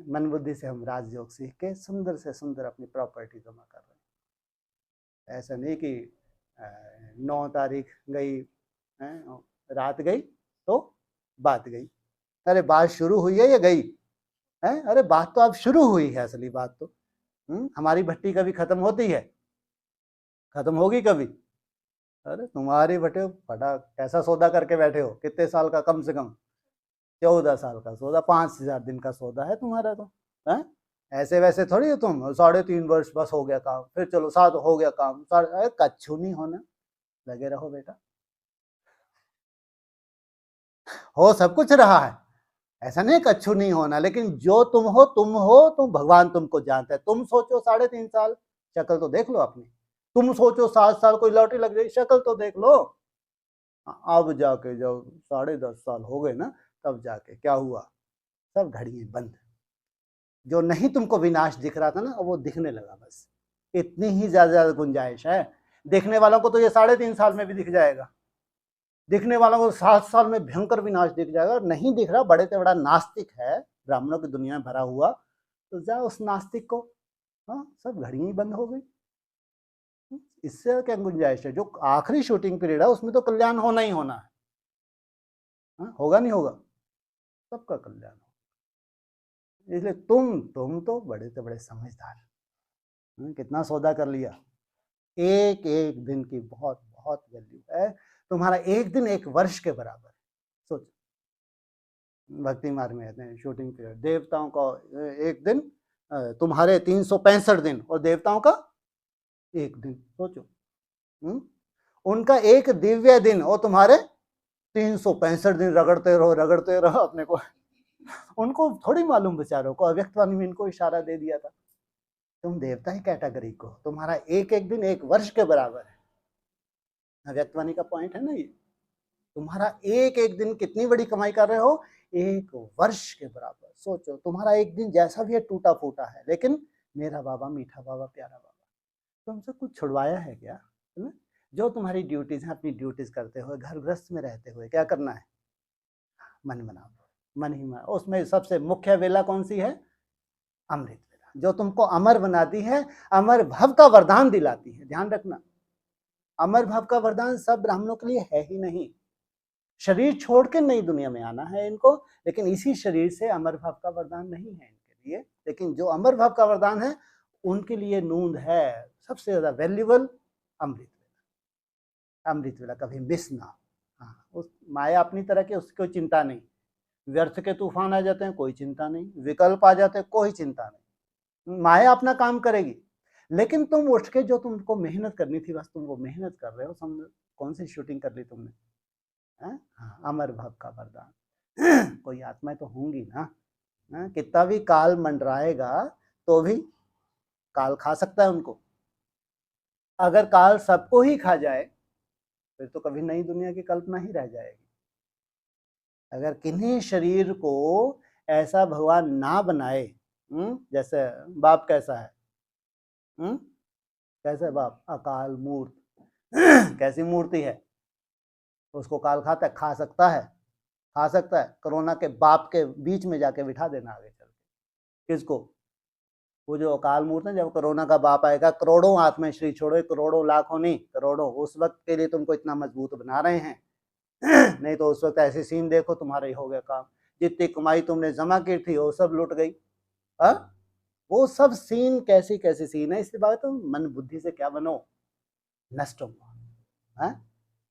मन बुद्धि से हम राजयोग सीख के सुंदर से सुंदर अपनी प्रॉपर्टी जमा कर रहे हैं। ऐसा नहीं कि 9 तारीख गई, रात गई तो बात गई। अरे बात शुरू हुई है या गई है? अरे बात तो अब शुरू हुई है। असली बात तो हमारी भट्टी कभी खत्म होती है? खत्म होगी कभी? अरे तुम्हारी भट्टी फटा कैसा सौदा करके बैठे हो, कितने साल का, कम से कम 14 साल का सौदा, 5000 दिन का सौदा है तुम्हारा तो है? ऐसे वैसे थोड़ी है तुम 3.5 वर्ष बस हो गया काम, फिर चलो 7 हो गया काम, कच्छू नहीं होना, लगे रहो बेटा। हो सब कुछ रहा है, ऐसा नहीं कच्छू नहीं होना, लेकिन जो तुम हो तुम भगवान तुमको जानता है। तुम सोचो 3.5 साल, शक्ल तो देख लो अपनी। तुम सोचो 7 साल कोई लॉटरी लग गई, शक्ल तो देख लो। अब जाके जब 10.5 साल हो गए ना, तब जाके क्या हुआ, सब घड़ियां बंद। जो नहीं तुमको विनाश दिख रहा था ना, वो दिखने लगा। बस इतनी ही ज्यादा गुंजाइश है। देखने वालों को तो ये 3.5 साल में भी दिख जाएगा, दिखने वालों को 7 साल में भयंकर विनाश दिख जाएगा। नहीं दिख रहा, बड़े से बड़ा नास्तिक है ब्राह्मणों की दुनिया में भरा हुआ, तो जा उस नास्तिक को, सब घड़ियां ही बंद हो गई। इससे क्या गुंजाइश है? जो आखिरी शूटिंग पीरियड है उसमें तो कल्याण होना ही होना है। होगा नहीं होगा, सबका कल्याण होगा। इसलिए तुम तो बड़े से बड़े समझदार, कितना सौदा कर लिया। एक एक दिन की बहुत बहुत वैल्यू है। तुम्हारा एक दिन 1 वर्ष के बराबर। सोच, भक्ति मार्ग में कहते हैं शूटिंग पीरियड, देवताओं का एक दिन, तुम्हारे 365 दिन, और देवताओं का एक दिन। सोचो, उनका एक दिव्य दिन और तुम्हारे 365 दिन रगड़ते रहो अपने को। उनको थोड़ी मालूम बेचारों को, अव्यक्तवाणी में इनको इशारा दे दिया था। तुम देवता ही कैटेगरी को, तुम्हारा एक एक दिन 1 वर्ष के बराबर है। अव्यक्तवाणी का पॉइंट है ना ये। तुम्हारा एक एक दिन कितनी बड़ी कमाई कर रहे हो, 1 वर्ष के बराबर। सोचो, तुम्हारा एक दिन जैसा भी है टूटा फूटा है, लेकिन मेरा बाबा मीठा बाबा प्यारा बाबा तुमसे कुछ छुड़वाया है क्या? है जो तुम्हारी ड्यूटीज है, अपनी ड्यूटीज करते हुए, घर गृहस्थ में रहते हुए क्या करना है? मन बना, मन ही मन। उसमें सबसे मुख्य वेला कौन सी है? अमृत वेला, जो तुमको अमर बनाती है, अमर भव का वरदान दिलाती है। ध्यान रखना, अमर भव का वरदान सब ब्राह्मणों के लिए है ही नहीं। शरीर छोड़ के नई दुनिया में आना है इनको, लेकिन इसी शरीर से अमर भव का वरदान नहीं है इनके लिए। लेकिन जो अमर भव का वरदान है उनके लिए नूंद है सबसे ज्यादा वैल्यूबल अमृत वेला। अमृत वेला कभी मिस ना। हाँ, उस माया अपनी तरह की, उसकी कोई चिंता नहीं। व्यर्थ के तूफान आ जाते हैं, कोई चिंता नहीं। विकल्प आ जाते हैं, कोई चिंता नहीं। माया अपना काम करेगी, लेकिन तुम उठ के जो तुमको मेहनत करनी थी, बस तुम वो मेहनत कर रहे हो। समझो कौन सी शूटिंग कर ली तुमने? हाँ, अमर भव का वरदान। कोई आत्माएं तो होंगी ना, कितना भी काल मंडराएगा तो भी काल खा सकता है उनको। अगर काल सबको ही खा जाए फिर तो कभी नई दुनिया की कल्पना ही रह जाएगी। अगर किन्हीं शरीर को ऐसा भगवान ना बनाए, जैसे बाप कैसा है, कैसा है बाप? अकाल मूर्त। कैसी मूर्ति है? उसको काल खाता है? खा सकता है, खा सकता है। कोरोना के बाप के बीच में जाके बिठा देना आगे चल के। किसको? वो जो अकाल मूर्त है, जब कोरोना का बाप आएगा, करोड़ों आत्माएं श्री छोड़ो, करोड़ों लाखों नहीं, करोड़ों, उस वक्त के लिए तुमको इतना मजबूत बना रहे हैं। नहीं तो उस वक्त ऐसे सीन देखो, तुम्हारा ही हो गया काम। जितनी कमाई तुमने जमा की थी वो सब लुट गई। वो सब सीन कैसी कैसी सीन है। इसलिए बात, तुम मन बुद्धि से क्या बनो? नष्ट हो।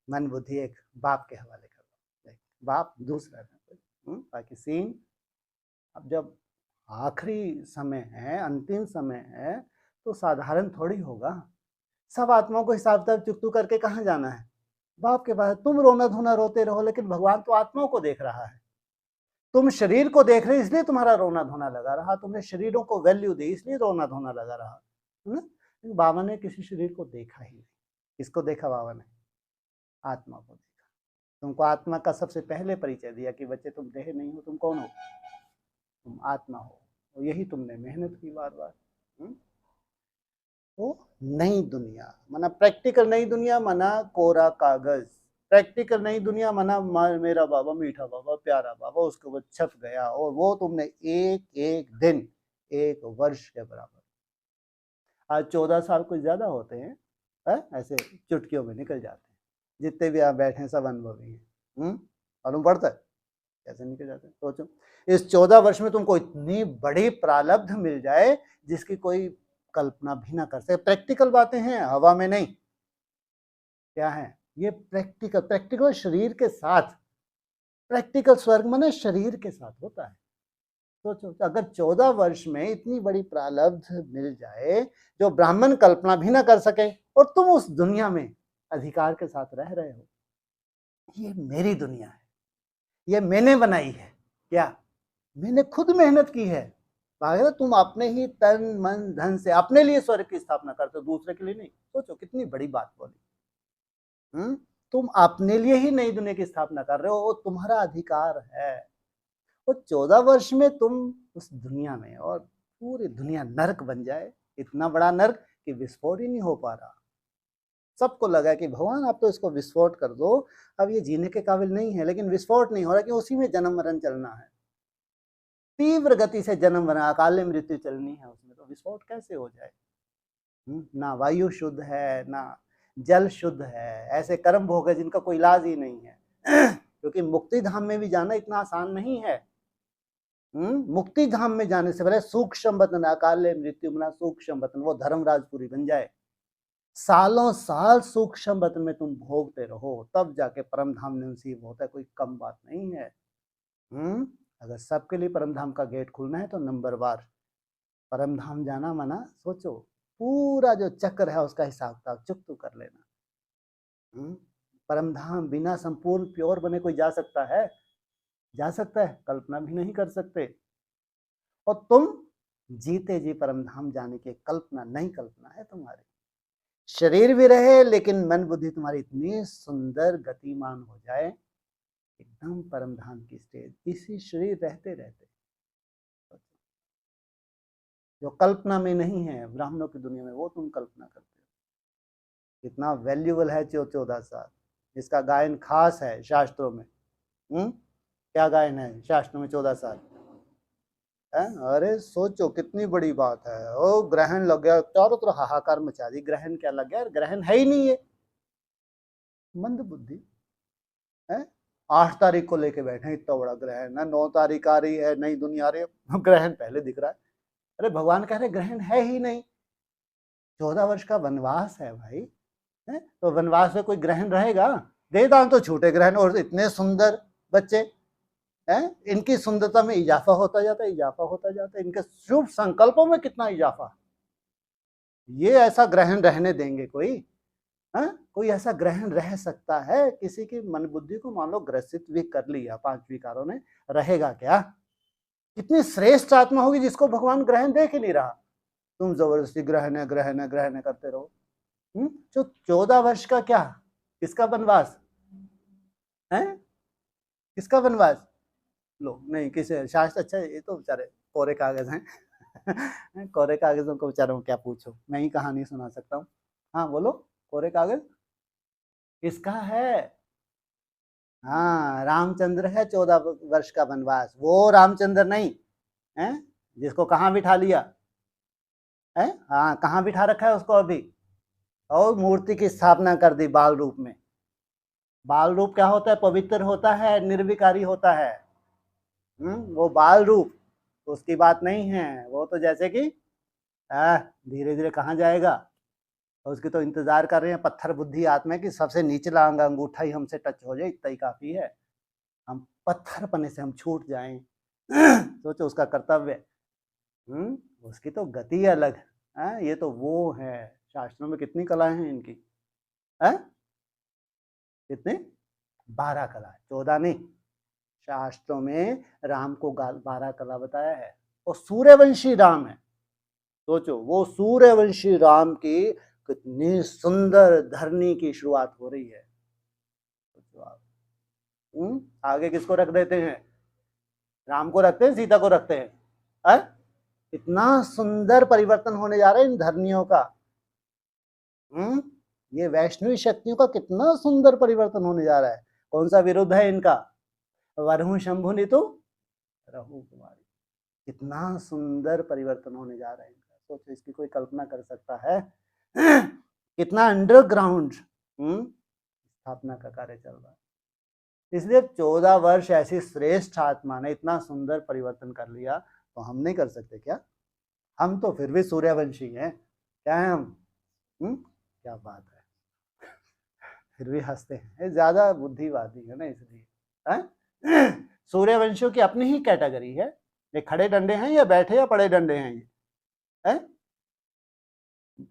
मन बुद्धि एक बाप के हवाले कर दो, बाप दूसरा है। बाकी सीन अब जब आखिरी समय है, अंतिम समय है, तो साधारण थोड़ी होगा। सब आत्माओं को हिसाब किताब चुकतू करके कहाँ जाना है? बाप के पास। तुम रोना धोना रोते रहो, लेकिन भगवान तो आत्माओं को देख रहा है। तुम शरीर को देख रहे, इसलिए तुम्हारा रोना धोना लगा रहा। तुमने शरीरों को वैल्यू दी, इसलिए रोना धोना लगा रहा। बाबा ने किसी शरीर को देखा ही नहीं। किसको देखा बाबा ने? आत्मा को देखा। तुमको आत्मा का सबसे पहले परिचय दिया कि बच्चे तुम देह नहीं हो, तुम कौन हो? तुम आत्मा हो। और यही तुमने मेहनत की बार बार। तो नई दुनिया माना प्रैक्टिकल नई दुनिया, माना कोरा कागज। प्रैक्टिकल नई दुनिया माना मेरा बाबा मीठा बाबा प्यारा बाबा, उसके ऊपर छप गया, और वो तुमने एक एक दिन, एक वर्ष के बराबर। आज 14 साल कुछ ज्यादा होते हैं, ऐसे चुटकियों में निकल जाते हैं। जितने भी आप बैठे हैं सब अनुभवी हैं। मालूम पड़ता है कैसे निकल जाते हैं। सोचो इस 14 वर्ष में तुमको इतनी बड़ी प्रारब्ध मिल जाए जिसकी कोई कल्पना भी ना कर सके। प्रैक्टिकल बातें हैं, हवा में नहीं। क्या है ये? प्रैक्टिकल। प्रैक्टिकल शरीर के साथ। प्रैक्टिकल स्वर्ग माने शरीर के साथ होता है। सोचो अगर 14 वर्ष में इतनी बड़ी प्रारब्ध मिल जाए जो ब्राह्मण कल्पना भी ना कर सके, और तुम उस दुनिया में अधिकार के साथ रह रहे हो। ये मेरी दुनिया है, ये मैंने बनाई है। क्या? मैंने खुद मेहनत की है। तुम अपने ही तन मन धन से अपने लिए स्वर्ग की स्थापना करते हो, दूसरे के लिए नहीं। सोचो कितनी बड़ी बात बोली। तुम अपने लिए ही नई दुनिया की स्थापना कर रहे हो, वो तुम्हारा अधिकार है। वो 14 वर्ष में तुम उस दुनिया में, और पूरी दुनिया नरक बन जाए, इतना बड़ा नरक कि विस्फोट ही नहीं हो पा रहा। सबको लगा कि भगवान आप तो इसको विस्फोट कर दो, अब ये जीने के काबिल नहीं है। लेकिन विस्फोट नहीं हो रहा, कि उसी में जन्म मरण चलना है। तीव्र गति से जन्म मरण, अकाल मृत्यु चलनी है उसमें, तो विस्फोट कैसे हो जाए? ना वायु शुद्ध है, ना जल शुद्ध है। ऐसे कर्म भोग है जिनका कोई इलाज ही नहीं है। क्योंकि मुक्ति धाम में भी जाना इतना आसान नहीं है। मुक्ति धाम में जाने से पहले सूक्ष्म बतन, अकाल मृत्यु मना सूक्ष्म बतन, वो धर्मराजपुरी बन जाए। सालों साल सूक्ष्म बतन में तुम भोगते रहो, तब जाके परम धाम नसीब होता है। कोई कम बात नहीं है। अगर सबके लिए परम धाम का गेट खुलना है तो नंबर वार परम धाम जाना माना, सोचो पूरा जो चक्र है उसका हिसाब किताब चुकतू कर लेना। परम धाम बिना संपूर्ण प्योर बने कोई जा सकता है? जा सकता है? कल्पना भी नहीं कर सकते। और तुम जीते जी परम धाम जाने की कल्पना नहीं, कल्पना है तुम्हारी। शरीर भी रहे लेकिन मन बुद्धि तुम्हारी इतनी सुंदर गतिमान हो जाए, एकदम परम धाम की स्टेज इसी शरीर रहते रहते। जो कल्पना में नहीं है ब्राह्मणों की दुनिया में, वो तुम कल्पना करते हो। कितना वैल्यूबल है 14 साल, जिसका गायन खास है शास्त्रों में। क्या गायन है शास्त्र में 14 साल है? अरे सोचो कितनी बड़ी बात है। ओ ग्रहण लग गया, चारों तरफ हाहाकार मचा दी, ग्रहण क्या लग गया, ग्रहण है ही नहीं है, मंद बुद्धि है। 8 तारीख को लेके बैठे हैं, इतना बड़ा ग्रहण है, 9 तारीख आ रही है, नई दुनिया आ रही है, ग्रहण पहले दिख रहा है। अरे भगवान कह रहे ग्रहण है ही नहीं, 14 वर्ष का वनवास है भाई, है? तो वनवास में कोई ग्रहण रहेगा? वेदांत तो छूटे ग्रहण, और इतने सुंदर बच्चे हैं, इनकी सुंदरता में इजाफा होता जाता है, इजाफा होता जाता है, इनके शुभ संकल्पों में कितना इजाफा। ये ऐसा ग्रहण रहने देंगे कोई? है? कोई ऐसा ग्रहण रह सकता है? किसी की मन बुद्धि को मान लो ग्रसित भी कर लिया 5 विकारों ने, रहेगा क्या? कितनी श्रेष्ठ आत्मा होगी जिसको भगवान ग्रहण देख ही नहीं रहा, तुम जबरदस्ती ग्रहण है ग्रहण है ग्रहण है करते रहो। जो 14 वर्ष का क्या, किसका वनवास है? किसका वनवास? लो नहीं किसे शास्त्र, अच्छा ये तो बेचारे कोरे कागज हैं कोरे कागजों को बेचारों क्या पूछो, मैं ही कहानी सुना सकता हूँ। हाँ बोलो, कोरे कागज किसका है? हाँ रामचंद्र है, 14 वर्ष का वनवास, वो रामचंद्र नहीं है जिसको कहाँ बिठा लिया है? हाँ कहाँ बिठा रखा है उसको अभी, और मूर्ति की स्थापना कर दी बाल रूप में। बाल रूप क्या होता है? पवित्र होता है, निर्विकारी होता है। वो बाल रूप उसकी बात नहीं है, वो तो जैसे कि धीरे धीरे कहाँ जाएगा, और उसकी तो इंतजार कर रहे हैं पत्थर बुद्धि आत्मा की, सबसे निचला अंग अंगूठा ही हमसे टच हो जाए, इतना ही काफी है, हम पत्थर पने से हम छूट जाएं। सोचो उसका कर्तव्य, उसकी तो गति अलग है, ये तो वो है। शास्त्रों में कितनी कलाएं हैं इनकी, है कितने? 12 कला, 14 नहीं, शास्त्रों में राम को 12 कला बताया है, और सूर्यवंशी राम है। सोचो वो सूर्यवंशी राम की कितनी सुंदर धरनी की शुरुआत हो रही है। सोचो आप, आगे किसको रख देते हैं? राम को रखते हैं, सीता को रखते हैं? इतना सुंदर परिवर्तन होने जा रहा है इन धरनियों का। ये वैष्णवी शक्तियों का कितना सुंदर परिवर्तन होने जा रहा है। कौन सा विरुद्ध है इनका? वरुण शंभु नीतु रहु कुमारी, कितना सुंदर परिवर्तन होने जा रहा है इनका। सोचो इसकी कोई कल्पना कर सकता है? कितना अंडरग्राउंड स्थापना का कार्य चल रहा है। इसलिए 14 वर्ष ऐसी श्रेष्ठ आत्मा ने इतना सुंदर परिवर्तन कर लिया, तो हम नहीं कर सकते क्या? हम तो फिर भी सूर्यवंशी हैं, क्या है हम? क्या बात है, फिर भी हंसते हैं, ज्यादा बुद्धिवादी है ना इसलिए। सूर्यवंशियों की अपनी ही कैटेगरी है, ये खड़े डंडे हैं या बैठे या पड़े डंडे हैं? ये है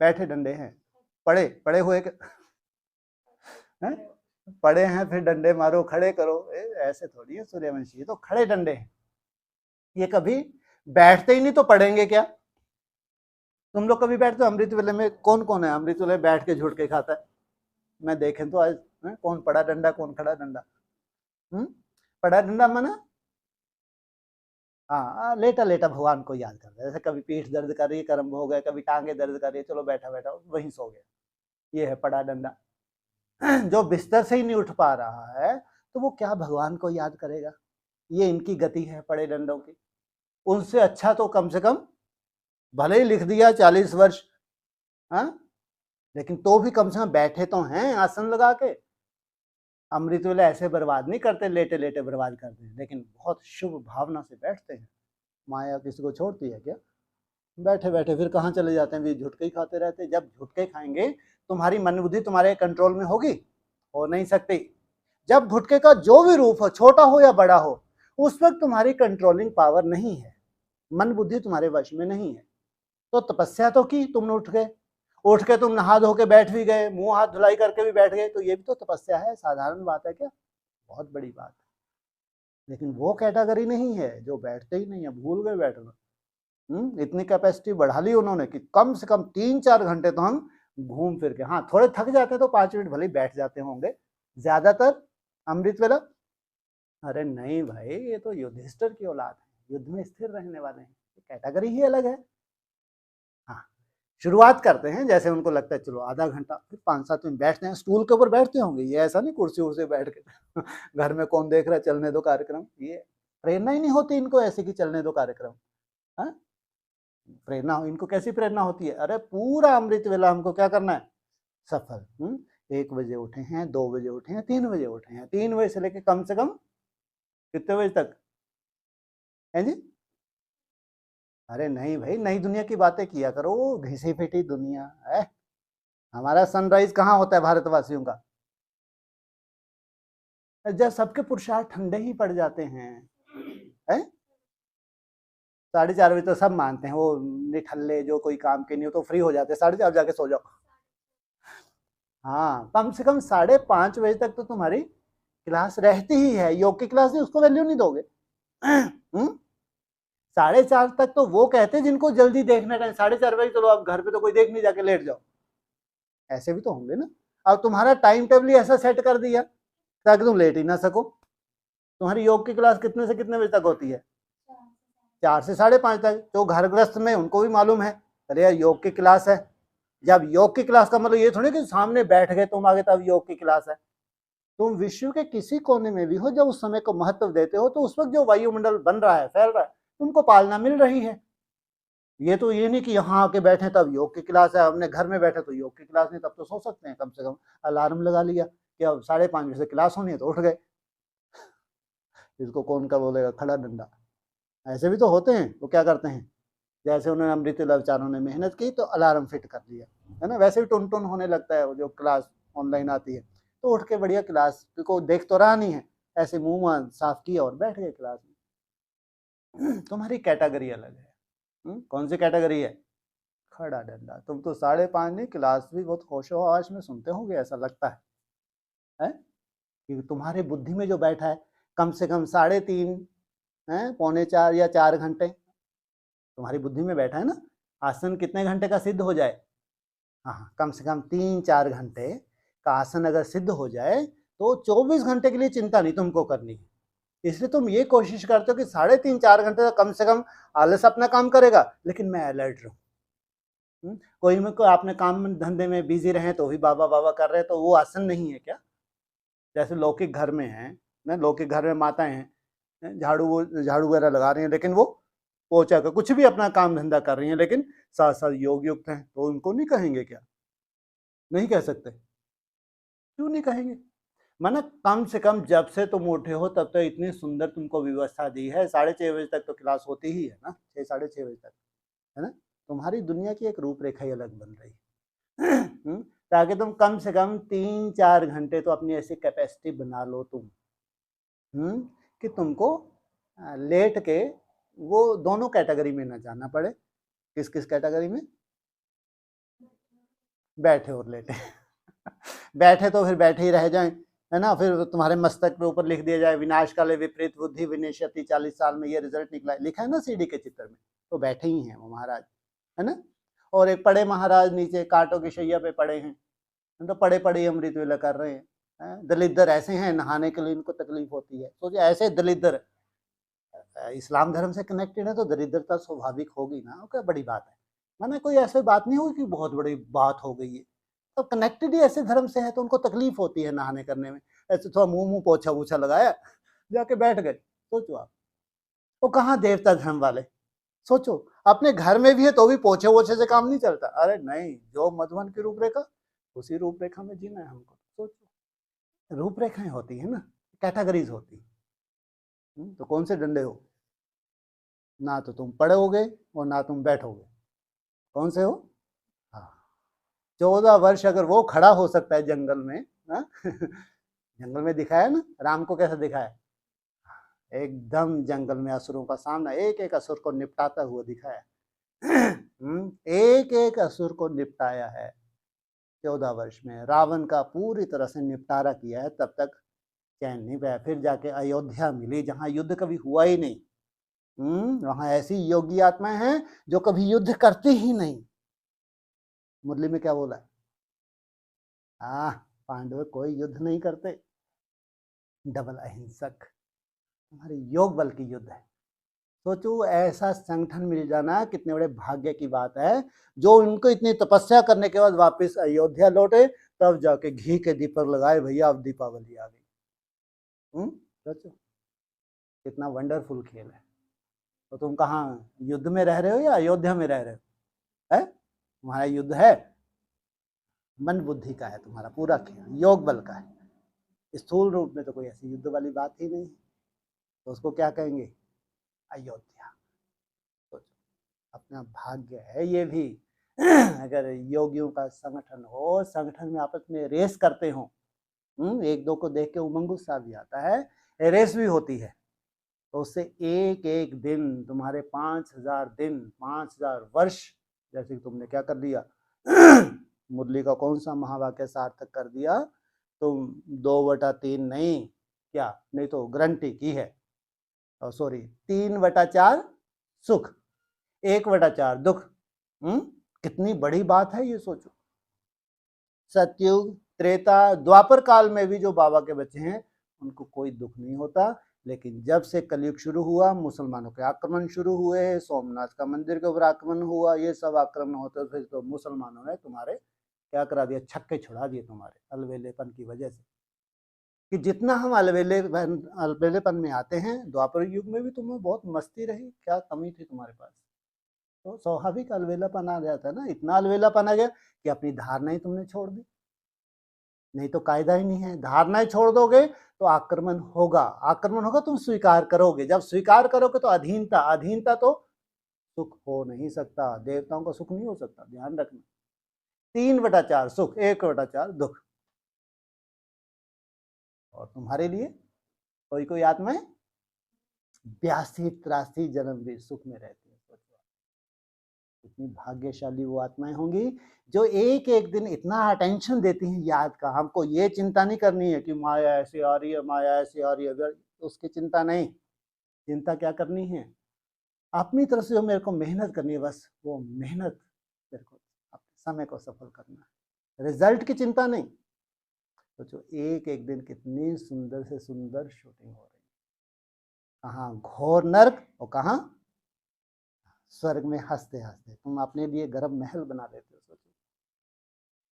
बैठे डंडे हैं, पड़े पड़े हुए हैं? पड़े हैं फिर डंडे मारो, खड़े करो, ऐसे थोड़ी है सूर्यवंशी, ये तो खड़े डंडे हैं। ये कभी बैठते ही नहीं तो पढ़ेंगे क्या? तुम लोग कभी बैठते हो? अमृत वेले में कौन कौन है अमृत वेले बैठ के झुट के खाता है? मैं देखें तो आज कौन पड़ा डंडा कौन खड़ा डंडा? पड़ा डंडा माना हाँ लेटा लेटा भगवान को याद करता है, जैसे कभी पीठ दर्द कर रही है कर्म हो गए, कभी टांगे दर्द कर रही है, चलो बैठा बैठा वहीं सो गया, ये है पड़ा डंडा। जो बिस्तर से ही नहीं उठ पा रहा है तो वो क्या भगवान को याद करेगा? ये इनकी गति है पड़े डंडों की। उनसे अच्छा तो कम से कम भले ही लिख दिया 40 वर्ष, लेकिन तो भी कम से कम बैठे तो हैं आसन लगा के। अमृत वेला ऐसे बर्बाद नहीं करते, लेटे लेटे बर्बाद करते हैं, लेकिन बहुत शुभ भावना से बैठते हैं। माया किसी को छोड़ती है क्या? बैठे बैठे फिर कहाँ चले जाते हैं, भी झुटके ही खाते रहते हैं। जब झुटके खाएंगे तुम्हारी मन बुद्धि तुम्हारे कंट्रोल में होगी? हो नहीं सकती। जब गुटके का जो भी रूप हो, छोटा हो या बड़ा हो, उस वक्त तुम्हारी कंट्रोलिंग पावर नहीं है, मन बुद्धि तुम्हारे वश में नहीं है। तो तपस्या तो की तुमने, उठ के तुम नहा धो के बैठ भी गए, मुंह हाथ धुलाई करके भी बैठ गए, तो ये भी तो तपस्या है। साधारण बात है क्या? बहुत बड़ी बात है। लेकिन वो कैटेगरी नहीं है जो बैठते ही नहीं है, भूल गए बैठना। इतनी कैपेसिटी बढ़ा ली उन्होंने कि कम से कम 3-4 घंटे तो हम घूम फिर के, हाँ थोड़े थक जाते तो 5 मिनट भले बैठ जाते होंगे, ज्यादातर अमृत वेला। अरे नहीं भाई, ये तो युधिष्ठिर की औलाद है, युद्ध में स्थिर रहने वाले हैं, कैटेगरी ही अलग है। हाँ शुरुआत करते हैं जैसे उनको लगता है चलो आधा घंटा, फिर 5-7 मिनट बैठते हैं, स्टूल के ऊपर बैठते होंगे ये, ऐसा नहीं कुर्सी उर्सी बैठ के घर में कौन देख रहा है, चलने दो कार्यक्रम, ये प्रेरणा ही नहीं होती इनको ऐसे कि चलने दो कार्यक्रम। हाँ, प्रेरणा इनको कैसी प्रेरणा होती है, अरे पूरा अमृत वेला हमको क्या करना है, सफल। 1 बजे उठे हैं, 2 बजे उठे हैं, 3 बजे उठे हैं, 3 बजे से लेके कम से कम कितने बजे तक है जी? अरे नहीं भाई, नई दुनिया की बातें किया करो, घिसी पिटी दुनिया है। हमारा सनराइज कहाँ होता है भारतवासियों का, जब सबके पुरुषार्थ ठंडे ही पड़ जाते हैं, है? 4:30 बजे तो सब मानते हैं, वो निठल्ले जो कोई काम के नहीं हो तो फ्री हो जाते हैं, 4:30 जाके सो जाओ। हाँ, कम से कम 5:30 बजे तक तो तुम्हारी क्लास रहती ही है, योग की क्लास नहीं, उसको वैल्यू नहीं दोगे। 4:30 तक तो वो कहते हैं जिनको जल्दी देखना है, 4:30 बजे चलो आप घर पे तो कोई देख नहीं, जाके लेट जाओ, ऐसे भी तो होंगे ना। अब तुम्हारा टाइम टेबल ही ऐसा सेट कर दिया ताकि तुम लेट ही ना सको। तुम्हारी योग की क्लास कितने से कितने बजे तक होती है, 4 से 5:30 तक। तो घर गृहस्थ में उनको भी मालूम है, अरे यार योग की क्लास है। जब योग की क्लास का मतलब ये थोड़ी कि सामने बैठ गए तुम आगे तब योग की क्लास है। तुम विश्व के किसी कोने में भी हो, जब उस समय को महत्व देते हो तो उस वक्त जो वायुमंडल बन रहा है, फैल रहा है, तुमको पालना मिल रही है। ये तो ये नहीं कि यहाँ आके बैठे तब योग की क्लास है, हमने घर में बैठे तो योग की क्लास नहीं, तब तो सो सकते हैं, कम से कम अलार्म लगा लिया कि अब 5:30 बजे से क्लास होनी है तो उठ गए। इसको कौन का बोलेगा खड़ा डंडा। ऐसे भी तो होते हैं, वो क्या करते हैं, जैसे उन्होंने अमृत बेचारों ने मेहनत की तो अलार्म फिट कर दिया, है ना, वैसे भी टुन टुन होने लगता है वो जो क्लास ऑनलाइन आती है, तो उठ के बढ़िया क्लास को देख तो रहा नहीं है, ऐसे मुंह साफ किया और बैठ गए क्लास में। तुम्हारी कैटेगरी अलग है। कौन सी कैटेगरी है, खड़ा डंडा। तुम तो 5:30 नहीं, क्लास भी बहुत होशो हवास में सुनते होंगे ऐसा लगता है? कि तुम्हारे बुद्धि में जो बैठा है कम से कम 3:30 3:45 या 4 घंटे तुम्हारी बुद्धि में बैठा है ना। आसन कितने घंटे का सिद्ध हो जाए, हाँ, कम से कम 3-4 घंटे का आसन अगर सिद्ध हो जाए तो 24 घंटे के लिए चिंता नहीं तुमको करनी है। इसलिए तुम ये कोशिश करते हो कि 3.5-4 घंटे तक कम से कम आलस अपना काम करेगा, लेकिन मैं अलर्ट रहूं। कोई में कोई आपने काम धंधे में बिजी रहे तो भी बाबा बाबा कर रहे हैं, तो वो आसन नहीं है क्या? जैसे लौकिक घर में है ना, लौकिक घर में माताएं हैं, झाड़ू वगैरह लगा रही हैं, लेकिन वो पोछा का कुछ भी अपना काम धंधा कर रही हैं, लेकिन साथ साथ योग युक्त हैं, तो उनको नहीं कहेंगे क्या? नहीं कह सकते, क्यों नहीं कहेंगे? माना कम से कम जब से तुम उठे हो तब तक इतनी सुंदर तुमको व्यवस्था दी है, 6:30 बजे तक तो क्लास होती ही है ना, 6-6:30 बजे तक, है ना। तुम्हारी दुनिया की एक रूपरेखा ही अलग बन रही है। ताकि तुम कम से कम 3-4 घंटे तो अपनी ऐसी कैपेसिटी बना लो तुम, कि तुमको लेट के वो दोनों कैटेगरी में ना जाना पड़े। किस किस कैटेगरी में, बैठे और लेटे। बैठे तो फिर बैठे ही रह जाएं, है ना, फिर तुम्हारे मस्तक पे ऊपर लिख दिया जाए विनाश काले विपरीत बुद्धि विनिश्यति, 40 साल में ये रिजल्ट निकला है, लिखा है ना सीडी के चित्र में, तो बैठे ही हैं वो महाराज, है ना। और एक पड़े महाराज नीचे कांटों की शैया पे पड़े हैं, तो पड़े पड़े अमृत वेला कर रहे हैं। दलिद्र ऐसे हैं, नहाने के लिए इनको तकलीफ होती है, तो ऐसे दलिद्र इस्लाम धर्म से कनेक्टेड है तो दरिद्रता स्वाभाविक होगी ना, क्या बड़ी बात है। माना कोई ऐसी बात नहीं होगी कि बहुत बड़ी बात हो गई है, तो कनेक्टेड ही ऐसे धर्म से है तो उनको तकलीफ होती है नहाने करने में, ऐसे थोड़ा मुंह पोछा वूछा लगाया जाके बैठ गए। सोचो आप, वो कहाँ देवता धर्म वाले, सोचो अपने घर में भी है तो भी पोछे वोछे से काम नहीं चलता। अरे नहीं, जो मधुबन की रूपरेखा उसी रूपरेखा में जीना है हमको। सोचो, रूपरेखाएं होती है ना, कैटेगरीज होती है। तो कौन से डंडे हो, ना तो तुम पढ़ोगे और ना तुम बैठोगे, कौन से हो? हाँ, 14 वर्ष अगर वो खड़ा हो सकता है जंगल में, हाँ? जंगल में दिखाया ना राम को, कैसे दिखाया, एकदम जंगल में असुरों का सामना, एक एक असुर को निपटाता हुआ दिखाया। एक एक असुर को निपटाया है 14 वर्ष में, रावण का पूरी तरह से निपटारा किया है, तब तक चैन नहीं पाया। फिर जाके अयोध्या मिली जहां युद्ध कभी हुआ ही नहीं। वहां ऐसी योगी आत्माएं हैं जो कभी युद्ध करती ही नहीं। मुरली में क्या बोला है, पांडव कोई युद्ध नहीं करते, डबल अहिंसक, हमारे योग बल की युद्ध है। सोचो ऐसा संगठन मिल जाना कितने बड़े भाग्य की बात है, जो उनको इतनी तपस्या करने के बाद वापस अयोध्या लौटे, तब जाके घी के दीपक लगाए, भैया अब दीपावली आ गई। सोचो कितना वंडरफुल खेल है। तो तुम कहाँ युद्ध में रह रहे हो या अयोध्या में रह रहे हो? है तुम्हारा युद्ध है मन बुद्धि का है, तुम्हारा पूरा खेल योग बल का है। स्थूल रूप में तो कोई ऐसी युद्ध वाली बात ही नहीं, तो उसको क्या कहेंगे? अयोध्या। तो अपना भाग्य है ये भी। अगर योगियों का संगठन हो, संगठन में आपस में रेस करते हो, एक दो को देख के उमंग उत्साह भी आता है, रेस भी होती है, तो उससे एक एक दिन तुम्हारे 5000 दिन 5000 वर्ष, जैसे कि तुमने क्या कर दिया मुरली का कौन सा महावाक्य सार्थक कर दिया, तुम 2/3 नहीं, क्या नहीं तो गारंटी की है, सॉरी 3/4 सुख 1/4 दुख। कितनी बड़ी बात है ये सोचो। सतयुग त्रेता द्वापर काल में भी जो बाबा के बच्चे हैं उनको कोई दुख नहीं होता, लेकिन जब से कलयुग शुरू हुआ, मुसलमानों के आक्रमण शुरू हुए, सोमनाथ का मंदिर के ऊपर आक्रमण हुआ, ये सब आक्रमण होते थे, तो मुसलमानों ने तुम्हारे क्या करा दिया, छक्के छुड़ा दिए तुम्हारे अलवेलेपन की वजह से। कि जितना हम अलवेलेपन में आते हैं, द्वापर युग में भी तुम्हें बहुत मस्ती रही, क्या कमी थी तुम्हारे पास, तो स्वाभाविक अलवेलापन आ जाता है ना। इतना अलवेलापन आ गया कि अपनी धारणा ही तुमने छोड़ दी, नहीं तो कायदा ही नहीं है। धारणाएं छोड़ दोगे तो आक्रमण होगा, आक्रमण होगा, तुम स्वीकार करोगे, जब स्वीकार करोगे तो अधीनता, अधीनता तो सुख हो नहीं सकता, देवताओं का सुख नहीं हो सकता, ध्यान रखना। 3/4 सुख 1/4 दुख। और तुम्हारे लिए कोई कोई आत्माएं 82-83 जन्म भी सुख में रहती है। इतनी भाग्यशाली वो आत्माएं होंगी जो एक एक दिन इतना अटेंशन देती हैं याद का। हमको ये चिंता नहीं करनी है कि माया ऐसी आ रही है, माया ऐसी आ रही है, अगर उसकी चिंता नहीं, चिंता क्या करनी है, अपनी तरफ से जो मेरे को मेहनत करनी है, बस वो मेहनत मेरे को अपने समय को सफल करना है, रिजल्ट की चिंता नहीं। तो जो एक एक दिन कितनी सुंदर से सुंदर शूटिंग हो रही है, कहाँ घोर नर्क और कहाँ स्वर्ग में हंसते हंसते। तुम अपने लिए गर्भ महल बना लेते हो, सोचो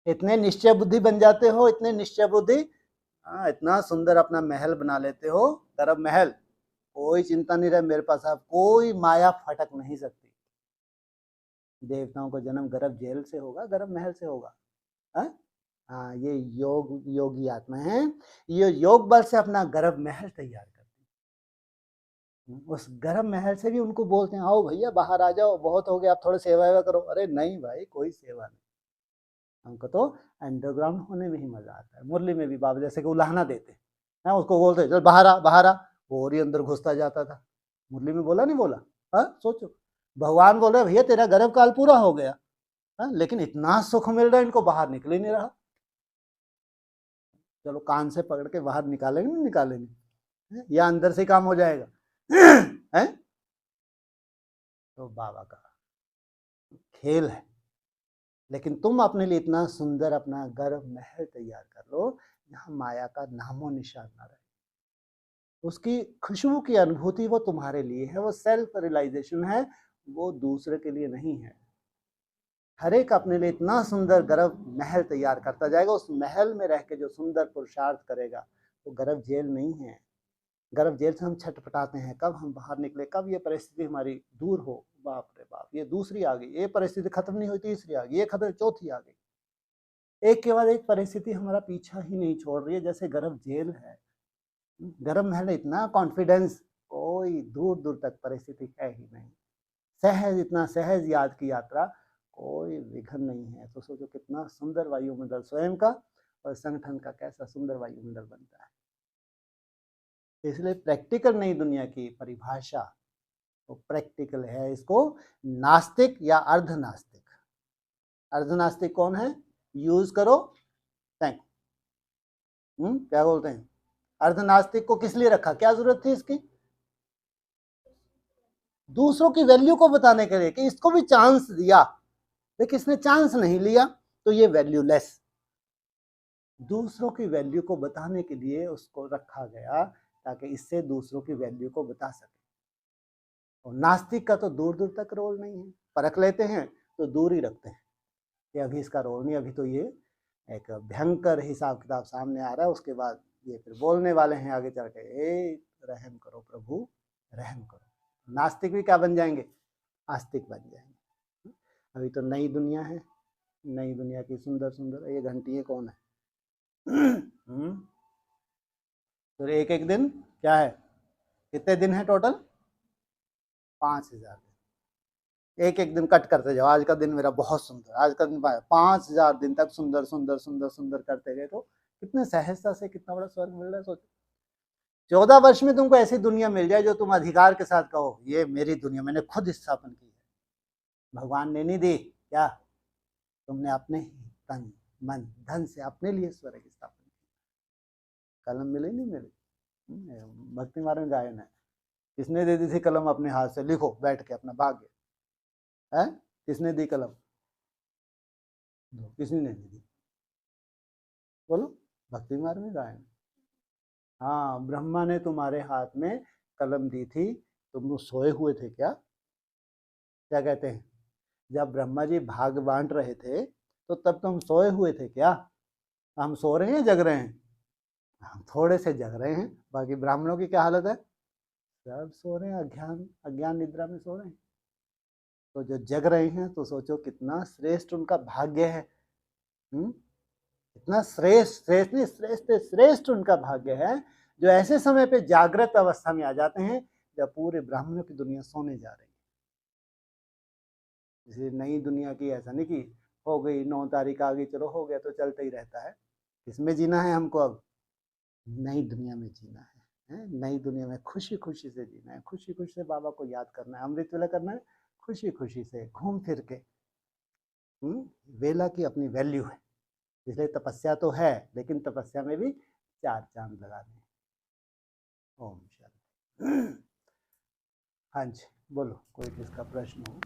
इतने निश्चय बुद्धि बन जाते हो, इतने निश्चय बुद्धि, इतना सुंदर अपना महल बना लेते हो, गर्भ महल, कोई चिंता नहीं रहे मेरे पास, अब कोई माया फटक नहीं सकती। देवताओं का जन्म गर्भ जेल से होगा, गर्भ महल से होगा। हाँ, ये योगी आत्मा है, ये योग बल से अपना गर्भ महल तैयार करती है। उस गर्भ महल से भी उनको बोलते हैं, आओ भैया बाहर आ जाओ, बहुत हो गया, आप थोड़े सेवा करो। अरे नहीं भाई, कोई सेवा नहीं, हमको तो अंडरग्राउंड होने में ही मजा आता है। मुरली में भी बाबा जैसे कि उलाहना देते हैं, उसको बोलते चल बाहर आ बाहर आ, वो और ही अंदर घुसता जाता था। मुरली में बोला नहीं बोला? सोचो, भगवान बोल रहे भैया तेरा गर्भ काल पूरा हो गया, लेकिन इतना सुख मिल रहा है, इनको बाहर निकल ही नहीं रहा। चलो कान से पकड़ के बाहर निकालेंगे, नहीं निकालेंगे, या अंदर से काम हो जाएगा है? तो बाबा का खेल है। लेकिन तुम अपने लिए इतना सुंदर अपना गर्भ महल तैयार कर लो जहां माया का नामो निशान ना रहे, उसकी खुशबू की अनुभूति वो तुम्हारे लिए है, वो सेल्फ रियलाइजेशन है, वो दूसरे के लिए नहीं है। हर एक अपने लिए इतना सुंदर गर्भ महल तैयार करता जाएगा, उस महल में रह के जो सुंदर पुरुषार्थ करेगा वो गर्भ जेल नहीं है। गर्भ जेल से हम छटपटाते हैं, कब हम बाहर निकले, कब ये परिस्थिति हमारी दूर हो, बाप रे बाप, ये दूसरी आ गई, ये परिस्थिति खत्म नहीं हुई, तीसरी आ गई, ये खत्म, चौथी आ गई, एक के बाद एक परिस्थिति हमारा पीछा ही नहीं छोड़ रही है, जैसे गर्भ जेल है। गर्भ महल इतना कॉन्फिडेंस, कोई दूर दूर तक परिस्थिति है ही नहीं, सहज, इतना सहज याद की यात्रा, कोई विघ्न नहीं है। तो सोचो कितना सुंदर वायुमंडल स्वयं का और संगठन का कैसा सुंदर वायुमंडल बनता है। इसलिए प्रैक्टिकल नहीं दुनिया की परिभाषा, तो प्रैक्टिकल है। इसको नास्तिक या अर्धनास्तिक, अर्धनास्तिक कौन है, यूज करो थैंक, क्या बोलते हैं, अर्धनास्तिक को किस लिए रखा, क्या जरूरत थी इसकी, दूसरों की वैल्यू को बताने के लिए कि इसको भी चांस दिया, लेकिन इसने चांस नहीं लिया तो ये वैल्यूलेस। दूसरों की वैल्यू को बताने के लिए उसको रखा गया ताकि इससे दूसरों की वैल्यू को बता सके। और नास्तिक का तो दूर दूर तक रोल नहीं है, परख लेते हैं तो दूर ही रखते हैं कि अभी इसका रोल नहीं, अभी तो ये एक भयंकर हिसाब किताब सामने आ रहा है, उसके बाद ये फिर बोलने वाले हैं आगे चल के, ए रहम करो प्रभु रहम करो। नास्तिक भी क्या बन जाएंगे, आस्तिक बन जाएंगे। अभी तो नई दुनिया है, नई दुनिया की सुंदर सुंदर ये घंटियाँ कौन है तो एक एक दिन क्या है, कितने दिन है टोटल, 5000 दिन। एक एक दिन कट करते जाओ, आज का दिन मेरा बहुत सुंदर, आज का दिन 5000 दिन तक सुंदर सुंदर सुंदर सुंदर करते गए तो कितने सहजता से कितना बड़ा स्वर्ग मिल रहा है। सोचो 14 वर्ष में तुमको ऐसी दुनिया मिल जाए जो तुम अधिकार के साथ कहो ये मेरी दुनिया, मैंने खुद स्थापन की है, भगवान ने नहीं दी, क्या तुमने अपने ही तन मन धन से अपने लिए स्वर्ग स्थापन किया। कलम मिले नहीं मिले, भक्ति मार्ग में गायन है, किसने दे दी थी कलम, अपने हाथ से लिखो बैठ के अपना भाग्य है, किसने दी कलम, किसने नहीं दी, बोलो, भक्ति मार्ग में गायन। हाँ, ब्रह्मा ने तुम्हारे हाथ में कलम दी थी, तुम सोए हुए थे क्या, क्या कहते हैं, जब ब्रह्मा जी भाग बांट रहे थे तो तब तुम सोए हुए थे क्या, हम सो रहे हैं जग रहे हैं, हम थोड़े से जग रहे हैं, बाकी ब्राह्मणों की क्या हालत है, सब सो रहे हैं, अज्ञान अज्ञान निद्रा में सो रहे हैं। तो जो जग रहे हैं तो सोचो कितना श्रेष्ठ उनका भाग्य है, इतना श्रेष्ठ, श्रेष्ठ नहीं श्रेष्ठ श्रेष्ठ उनका भाग्य है जो ऐसे समय पे जागृत अवस्था में आ जाते हैं जब पूरे ब्राह्मणों की दुनिया सोने जा रही है। इसलिए नई दुनिया की ऐसा नहीं कि हो गई 9 तारीख आ गई चलो हो गया, तो चलता ही रहता है। किसमें जीना है हमको, अब नई दुनिया में जीना है, नई दुनिया में खुशी खुशी से जीना है, खुशी खुशी से बाबा को याद करना है, अमृत वेला करना है, खुशी खुशी से घूम फिर के। वेला की अपनी वैल्यू है, इसलिए तपस्या तो है लेकिन तपस्या में भी 4 चांद लगाने। ओम शांति। हाँ जी बोलो, कोई किसका प्रश्न हो।